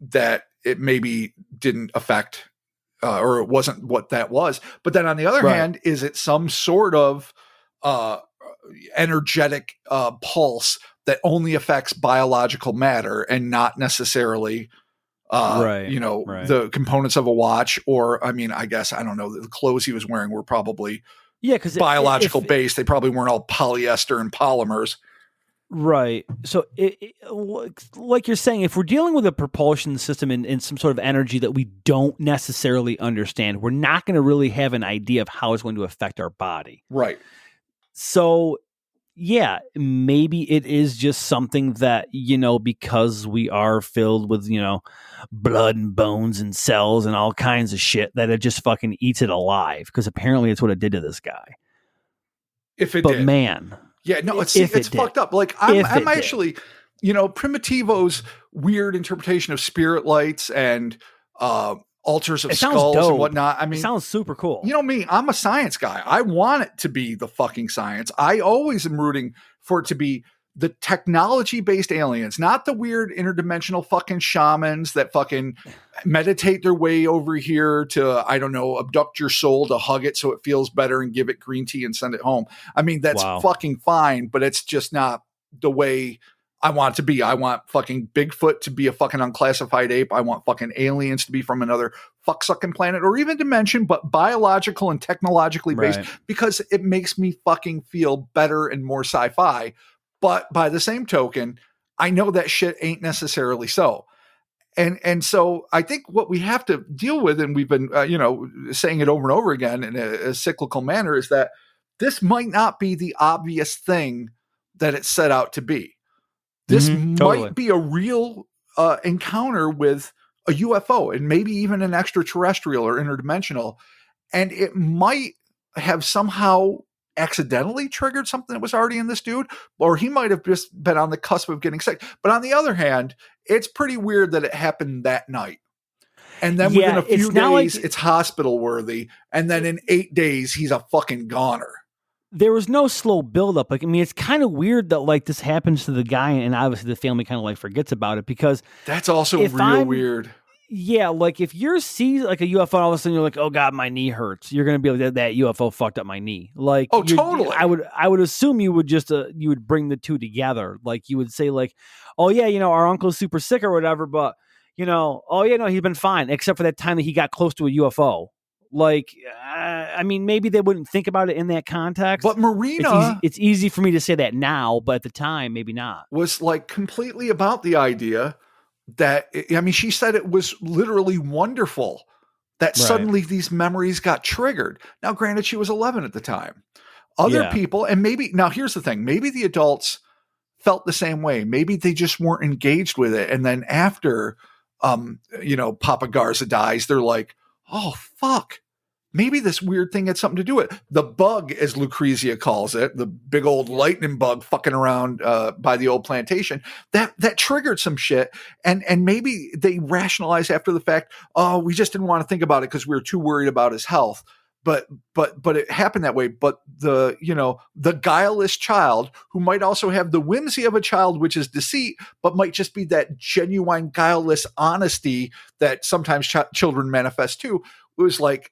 that it maybe didn't affect, or it wasn't what that was. But then on the other hand, is it some sort of energetic pulse that only affects biological matter and not necessarily the components of a watch? Or, I mean, I guess, I don't know, the clothes he was wearing were probably because biological based. They probably weren't all polyester and polymers. Right. So, like you're saying, if we're dealing with a propulsion system and some sort of energy that we don't necessarily understand, we're not going to really have an idea of how it's going to affect our body. Right. So, yeah, maybe it is just something that, because we are filled with, blood and bones and cells and all kinds of shit, that it just fucking eats it alive. Because apparently it's what it did to this guy. But man. Yeah, no, it's fucked up. Like, I'm actually, Primitivo's weird interpretation of spirit lights and altars of skulls and whatnot. I mean, it sounds super cool. You know me, I'm a science guy. I want it to be the fucking science. I always am rooting for it to be the technology-based aliens, not the weird interdimensional fucking shamans that fucking meditate their way over here to, I don't know, abduct your soul to hug it so it feels better and give it green tea and send it home. I mean, that's fucking fine, but it's just not the way I want it to be. I want fucking Bigfoot to be a fucking unclassified ape. I want fucking aliens to be from another fuck-sucking planet or even dimension, but biological and technologically based, because it makes me fucking feel better and more sci-fi. But by the same token, I know that shit ain't necessarily so. And so I think what we have to deal with, and we've been, saying it over and over again in a cyclical manner, is that this might not be the obvious thing that it's set out to be. This might be a real encounter with a UFO and maybe even an extraterrestrial or interdimensional. And it might have somehow accidentally triggered something that was already in this dude, or he might have just been on the cusp of getting sick. But on the other hand, it's pretty weird that it happened that night. And then within a few days, it's hospital worthy. And then in 8 days, he's a fucking goner. There was no slow buildup. Like, I mean, it's kind of weird that like this happens to the guy, and obviously the family kind of like forgets about it, because that's also real weird. Yeah, like if you see like a UFO, all of a sudden you're like, "Oh God, my knee hurts." You're gonna be like, "That UFO fucked up my knee." Like, totally. I would assume you would just you would bring the two together. Like you would say like, "Oh yeah, our uncle's super sick or whatever," but oh yeah, no, he's been fine except for that time that he got close to a UFO. Like, I mean, maybe they wouldn't think about it in that context. But Marina, it's easy for me to say that now, but at the time, maybe not. Was like completely about the idea that, I mean, she said it was literally wonderful that suddenly these memories got triggered. Now, granted, she was 11 at the time. Other people, and maybe, now here's the thing, maybe the adults felt the same way. Maybe they just weren't engaged with it. And then after, Papa Garza dies, they're like, oh, fuck. maybe this weird thing had something to do with it. The bug, as Lucrezia calls it, the big old lightning bug fucking around by the old plantation, that triggered some shit. And maybe they rationalized after the fact, oh, we just didn't want to think about it because we were too worried about his health. But it happened that way. But the guileless child, who might also have the whimsy of a child, which is deceit, but might just be that genuine guileless honesty that sometimes children manifest too, was like,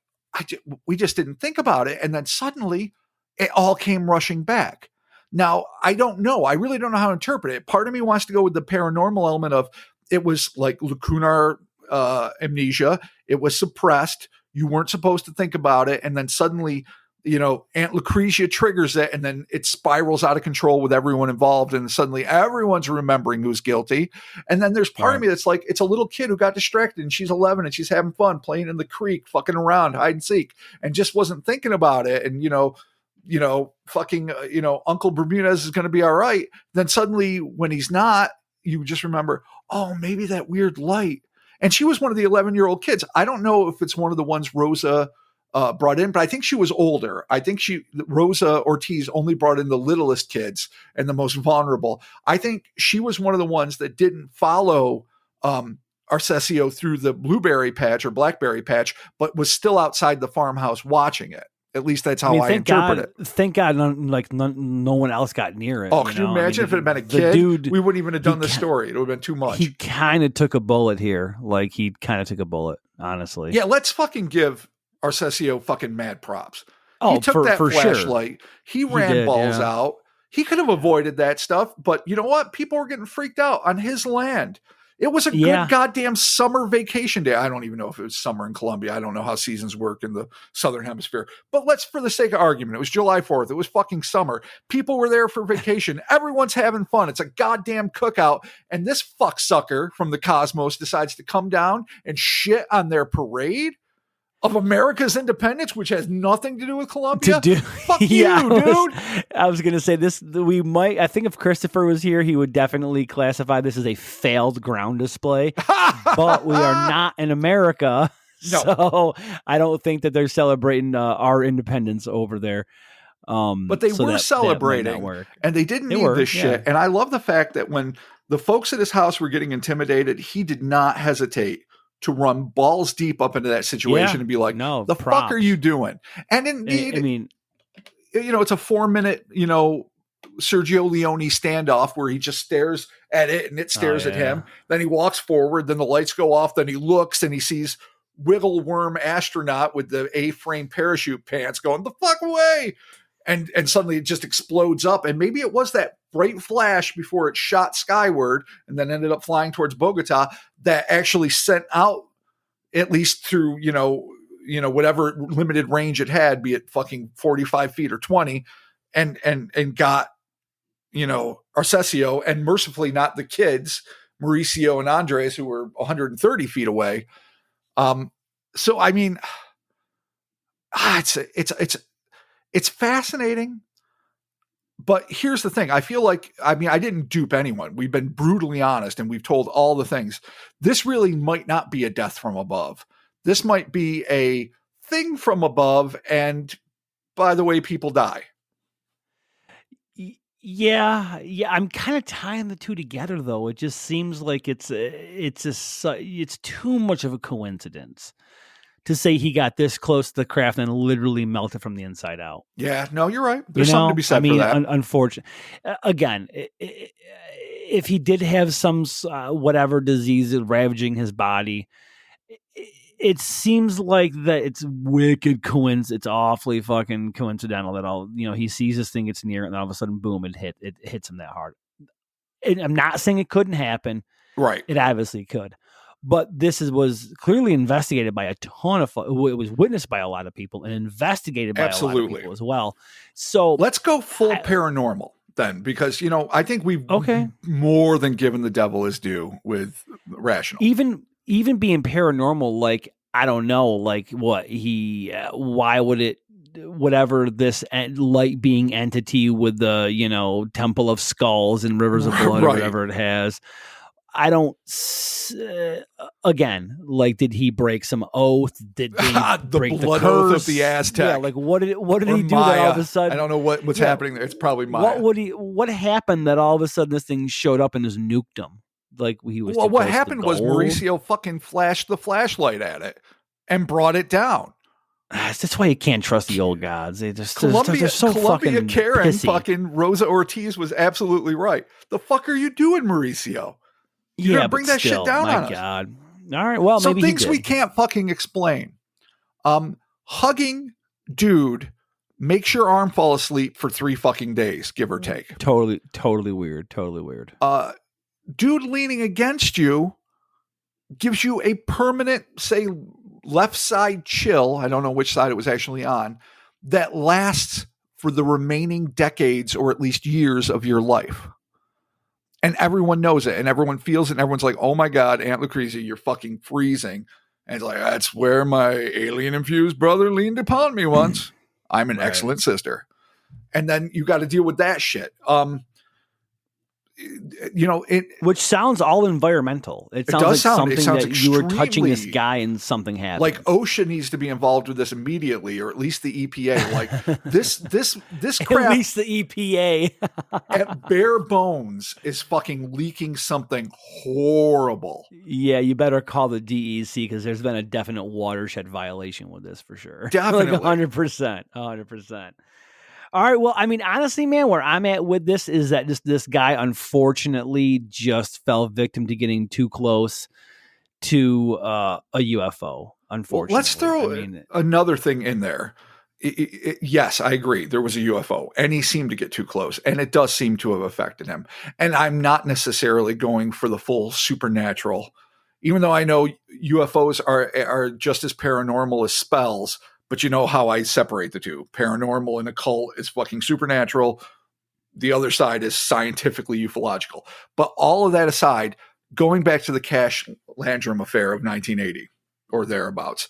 we just didn't think about it. And then suddenly it all came rushing back. Now, I don't know. I really don't know how to interpret it. Part of me wants to go with the paranormal element of it was like lacunar amnesia. It was suppressed. You weren't supposed to think about it. And then suddenly, Aunt Lucretia triggers it, and then it spirals out of control with everyone involved. And suddenly everyone's remembering who's guilty. And then there's part of me that's like, it's a little kid who got distracted, and she's 11 and she's having fun playing in the creek, fucking around, hide and seek, and just wasn't thinking about it. And, Uncle Bermudez is going to be all right. Then suddenly when he's not, you just remember, oh, maybe that weird light. And she was one of the 11-year-old kids. I don't know if it's one of the ones Rosa brought in, but I think she was older. I think Rosa Ortiz only brought in the littlest kids and the most vulnerable. I think she was one of the ones that didn't follow Arcesio through the blueberry patch or blackberry patch, but was still outside the farmhouse watching it. At least that's how I interpret it. Thank God no one else got near it. Oh, can you imagine if it had been a kid? Dude, we wouldn't even have done the story. It would have been too much. He kind of took a bullet here. Like, he kind of took a bullet, honestly. Yeah, let's fucking give Arcesio fucking mad props. Oh, he took that for flashlight. Sure. He ran balls out. He could have avoided that stuff, but you know what? People were getting freaked out on his land. It was a good goddamn summer vacation day. I don't even know if it was summer in Colombia. I don't know how seasons work in the Southern Hemisphere. But let's, for the sake of argument, it was July 4th. It was fucking summer. People were there for vacation. Everyone's having fun. It's a goddamn cookout. And this fucksucker from the cosmos decides to come down and shit on their parade of America's independence, which has nothing to do with Colombia. Fuck you, dude. I was going to say this. I think if Christopher was here, he would definitely classify this as a failed ground display, but we are not in America. No. So I don't think that they're celebrating our independence over there. But they were celebrating, and they didn't need this shit. And I love the fact that when the folks at his house were getting intimidated, he did not hesitate to run balls deep up into that situation and be like, "No, the fuck are you doing?" And indeed, I mean, it's a 4-minute, Sergio Leone standoff where he just stares at it and it stares at him. Then he walks forward. Then the lights go off. Then he looks and he sees wiggle worm astronaut with the A-frame parachute pants going the fuck away. And suddenly it just explodes up. And maybe it was that bright flash before it shot skyward and then ended up flying towards Bogota that actually sent out, at least through, whatever limited range it had, be it fucking 45 feet or 20, and got, Arcesio, and mercifully not the kids, Mauricio and Andres, who were 130 feet away. So, I mean, it's fascinating, but here's the thing. I feel like, I didn't dupe anyone. We've been brutally honest and we've told all the things. This really might not be a death from above. This might be a thing from above. And by the way, people die. Yeah. I'm kind of tying the two together, though. It just seems like it's too much of a coincidence to say he got this close to the craft and literally melted from the inside out. Yeah, no, you're right. There's something to be said for that. Unfortunately, again, if he did have some whatever disease ravaging his body, it seems like that it's wicked coincidence. It's awfully fucking coincidental that he sees this thing, it's near, and then all of a sudden, boom, it hits him that hard. And I'm not saying it couldn't happen. Right. It obviously could. But this was clearly investigated by a ton of, it was witnessed by a lot of people and investigated by a lot of people as well. So let's go full paranormal then, because, I think we've more than given the devil his due with rational. Even being paranormal, like, I don't know, like why would it, whatever this light being entity with the, Temple of Skulls and Rivers of Blood or whatever it has, I don't. Again, like, did he break some oath? Did they the break blood the curse oath of the Aztec? Yeah, like what did he do Maya. that all of a sudden? I don't know what's happening there. It's probably Maya. What happened that all of a sudden this thing showed up and just nuked him? Like he was. Well, too what close happened to was gold? Mauricio fucking flashed the flashlight at it and brought it down. That's why you can't trust the old gods. They just Colombia, they're so Colombia fucking Karen, pissy. fucking Rosa Ortiz was absolutely right. The fuck are you doing, Mauricio? You're gonna bring that shit down on us. God. All right. Well, So maybe things he did. we can't fucking explain. Hugging dude makes your arm fall asleep for 3 fucking days, give or take. Totally weird. Totally weird. Dude leaning against you gives you a permanent, say, left side chill. I don't know which side it was actually on, that lasts for the remaining decades or at least years of your life. And everyone knows it and everyone feels it. And everyone's like, oh my God, Aunt Lucrezia, you're fucking freezing. And it's like, that's where my alien infused brother leaned upon me once. I'm an excellent sister. And then you got to deal with that shit. Which sounds all environmental. It sounds like something that you were touching this guy and something happened. Like OSHA needs to be involved with this immediately, or at least the EPA. Like this crap. At least the EPA at bare bones is fucking leaking something horrible. Yeah, you better call the DEC because there's been a definite watershed violation with this for sure. Definitely, like 100%. All right. Well, I mean, honestly, man, where I'm at with this is that this guy unfortunately just fell victim to getting too close to a UFO. Unfortunately, let's throw another thing in there. Yes, I agree. There was a UFO and he seemed to get too close, and it does seem to have affected him. And I'm not necessarily going for the full supernatural, even though I know UFOs are just as paranormal as spells. But you know how I separate the two. Paranormal and occult is fucking supernatural. The other side is scientifically ufological. But all of that aside, going back to the Cash Landrum affair of 1980 or thereabouts,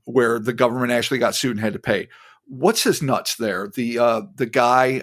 where the government actually got sued and had to pay. What's his nuts there? The guy,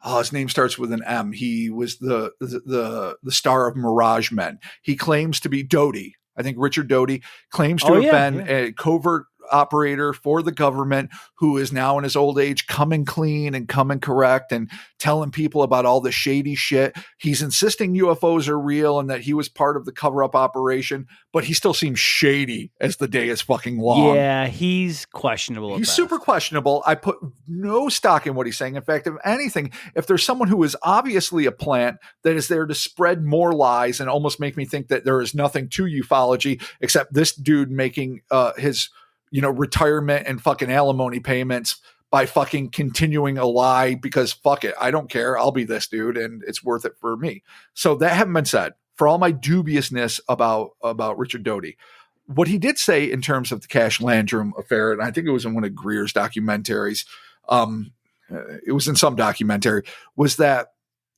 his name starts with an M. He was the star of Mirage Men. He claims to be Doty. I think Richard Doty claims to have been a covert operator for the government who is now in his old age coming clean and coming correct and telling people about all the shady shit. He's insisting UFOs are real and that he was part of the cover-up operation, but he still seems shady as the day is fucking long. Yeah, he's questionable. He's super questionable. I put no stock in what he's saying. In fact, if anything, if there's someone who is obviously a plant that is there to spread more lies and almost make me think that there is nothing to ufology except this dude making his retirement and fucking alimony payments by fucking continuing a lie because fuck it, I don't care. I'll be this dude and it's worth it for me. So that having been said, for all my dubiousness about Richard Doty, what he did say in terms of the Cash Landrum affair, and I think it was in one of Greer's documentaries, it was in some documentary, was that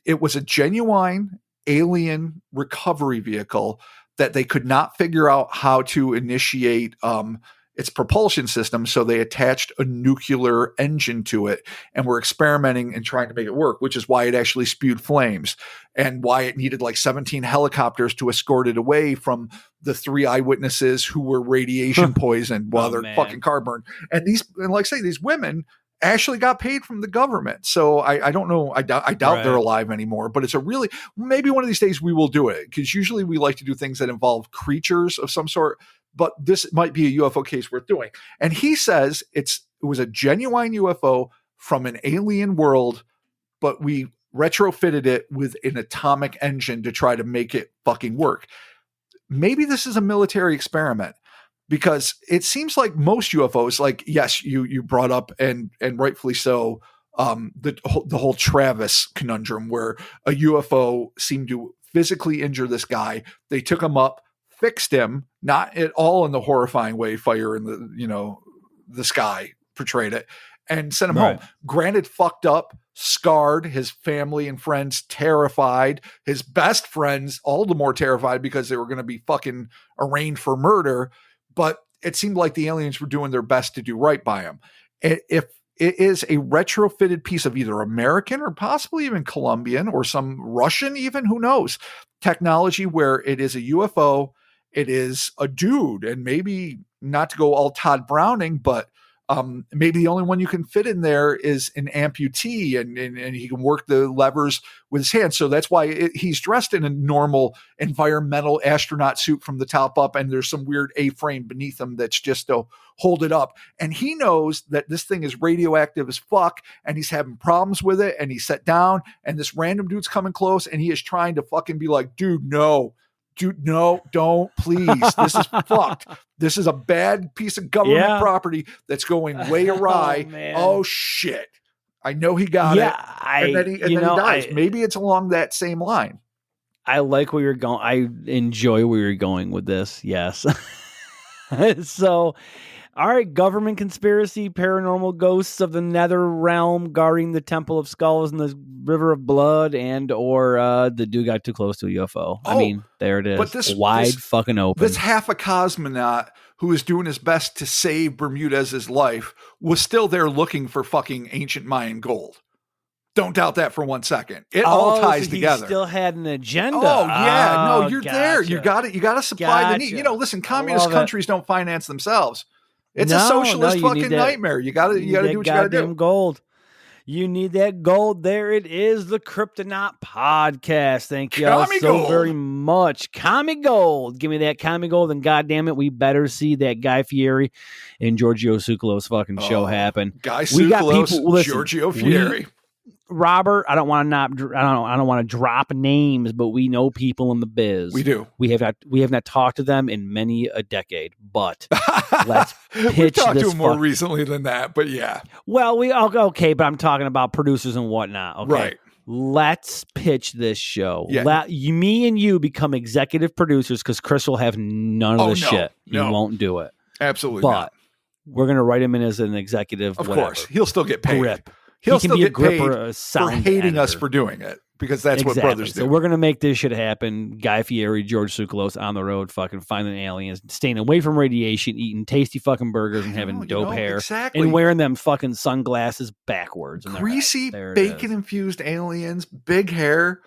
it was a genuine alien recovery vehicle that they could not figure out how to initiate its propulsion system, so they attached a nuclear engine to it and were experimenting and trying to make it work, which is why it actually spewed flames and why it needed like 17 helicopters to escort it away from the 3 eyewitnesses who were radiation poisoned while their fucking car burned. And like I say, these women actually got paid from the government. So I don't know. I doubt they're alive anymore, but it's maybe one of these days we will do it, because usually we like to do things that involve creatures of some sort. But this might be a UFO case worth doing. And he says it was a genuine UFO from an alien world, but we retrofitted it with an atomic engine to try to make it fucking work. Maybe this is a military experiment, because it seems like most UFOs, like, yes, you brought up and rightfully so, the whole Travis conundrum where a UFO seemed to physically injure this guy. They took him up, fixed him, not at all in the horrifying way Fire in the Sky portrayed it, and sent him home. Granted, fucked up, scarred, his family and friends terrified, his best friends all the more terrified because they were going to be fucking arraigned for murder. But it seemed like the aliens were doing their best to do right by him. If It is a retrofitted piece of either American or possibly even Colombian or some Russian, even, who knows, technology, where it is a UFO. It is a dude, and maybe not to go all Todd Browning, but maybe the only one you can fit in there is an amputee, and he can work the levers with his hands. So that's why he's dressed in a normal environmental astronaut suit from the top up, and there's some weird A-frame beneath him that's just to hold it up. And he knows that this thing is radioactive as fuck, and he's having problems with it, and he's set down, and this random dude's coming close, and he is trying to fucking be like, dude, no, don't, please. This is fucked. This is a bad piece of government property that's going way awry. Oh shit. I know he got it. And then he dies. Maybe it's along that same line. I like where you're going. I enjoy where you're going with this. Yes. So, all right, government conspiracy, paranormal ghosts of the nether realm guarding the Temple of Skulls and the River of Blood, and or the dude got too close to a UFO. I mean, there it is. But this fucking open. This half a cosmonaut who is doing his best to save Bermudez's life was still there looking for fucking ancient Mayan gold. Don't doubt that for 1 second. It all ties together. He still had an agenda. Oh yeah, no, you're there. You got it. You got to supply the need. Listen, communist countries don't finance themselves. It's a socialist fucking nightmare. You got to do what you got to do. Gold. You need that gold. There it is, the Cryptonaut podcast. Thank you all so very much. Commie Gold. Give me that Commie Gold, and goddamn it, we better see that Guy Fieri and Giorgio Tsoukalos fucking show happen. Guy Tsoukalos, Giorgio Fieri. Robert, I don't want to drop names, but we know people in the biz. We do. We have not talked to them in many a decade, but let's pitch We've talked to them more recently than that, but yeah. Well, okay, but I'm talking about producers and whatnot. Okay? Right. Let's pitch this show. Yeah. Me and you become executive producers, because Chris will have none of the shit. He won't do it. Absolutely but not. We're going to write him in as an executive. Of course. He'll still get paid. Grip. He'll still get paid for hating us for doing it, because that's what brothers do. So we're going to make this shit happen. Guy Fieri, George Tsoukalos on the road, fucking finding aliens, staying away from radiation, eating tasty fucking burgers, and having dope hair. Exactly. And wearing them fucking sunglasses backwards. Greasy, bacon-infused aliens, big hair,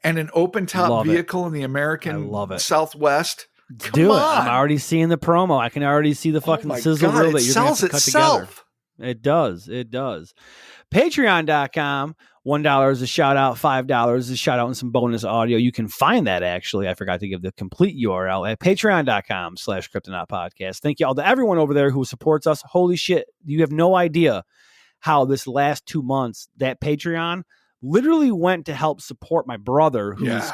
and an open-top vehicle in the American Southwest. Do it. I'm already seeing the promo. I can already see the fucking sizzle reel that you're going to cut together. It does. It does. Patreon.com. $1 is a shout out. $5 is a shout out and some bonus audio. You can find that, actually. I forgot to give the complete URL at patreon.com/Cryptonaut podcast. Thank you all to everyone over there who supports us. Holy shit. You have no idea how this last 2 months that Patreon literally went to help support my brother, who's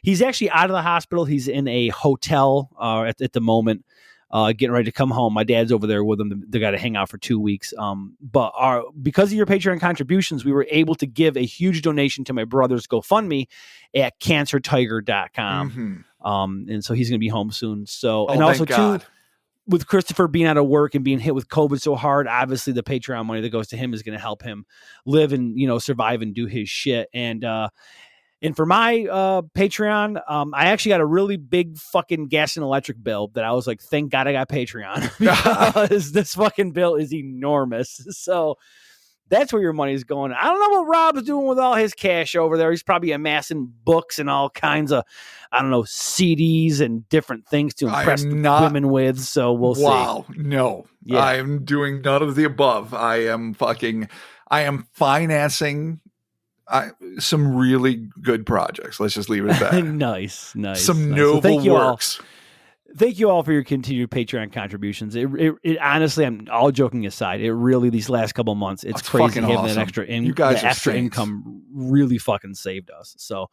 he's actually out of the hospital. He's in a hotel at the moment. Getting ready to come home. My dad's over there with him. They got to hang out for 2 weeks. But because of your Patreon contributions, we were able to give a huge donation to my brother's GoFundMe at cancertiger.com. And so he's going to be home soon. So, and also too, with Christopher being out of work and being hit with COVID so hard, obviously the Patreon money that goes to him is going to help him live and, survive and do his shit. And for my Patreon, I actually got a really big fucking gas and electric bill that I was like, thank God I got Patreon, because this fucking bill is enormous. So that's where your money's going. I don't know what Rob's doing with all his cash over there. He's probably amassing books and all kinds of, CDs and different things to impress women with. So we'll see. Wow. No, I am doing none of the above. I am financing some really good projects. Let's just leave it at that. Nice. Some noble works. Thank you all for your continued Patreon contributions. It honestly, I'm all joking aside, it really, these last couple of months, it's crazy having that extra income really fucking saved us. So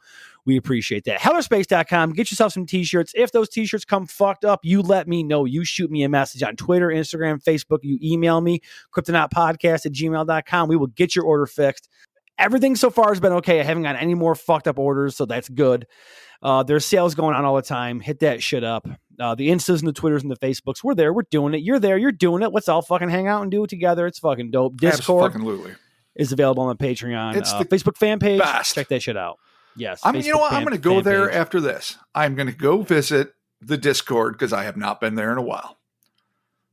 we appreciate that. Hellerspace.com. Get yourself some t-shirts. If those t-shirts come fucked up, you let me know. You shoot me a message on Twitter, Instagram, Facebook. You email me, cryptonautpodcast@gmail.com. We will get your order fixed. Everything so far has been okay. I haven't got any more fucked up orders, so that's good. There's sales going on all the time. Hit that shit up. The Instas and the Twitters and the Facebooks. We're there. We're doing it. You're there. You're doing it. Let's all fucking hang out and do it together. It's fucking dope. Discord is available on the Patreon. It's the Facebook fan page. Best. Check that shit out. Yes. You know what? I'm going to go there after this. I'm going to go visit the Discord because I have not been there in a while.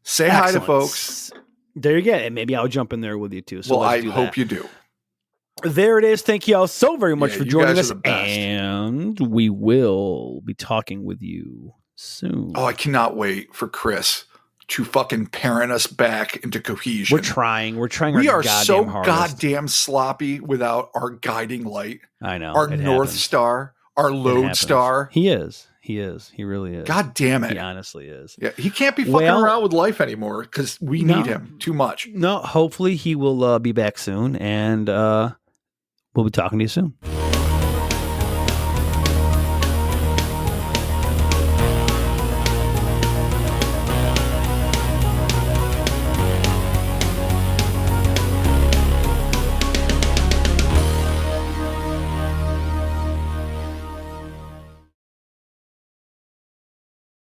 Say hi to folks. There you go. And maybe I'll jump in there with you too. So well, let's I do hope that. you do. There it is. Thank you all so very much Yeah, for you joining guys us. are the best. And we will be talking with you soon. Oh, I cannot wait for Chris to fucking parent us back into cohesion. We're trying. We our are so hardest. goddamn sloppy without our guiding light. I know. Our it North happens. Star, our It Lode happens. Star. He is. He really is. God damn it. He honestly is. Yeah, he can't be fucking around with life anymore because we need him too much. No, hopefully he will be back soon, and we'll be talking to you soon.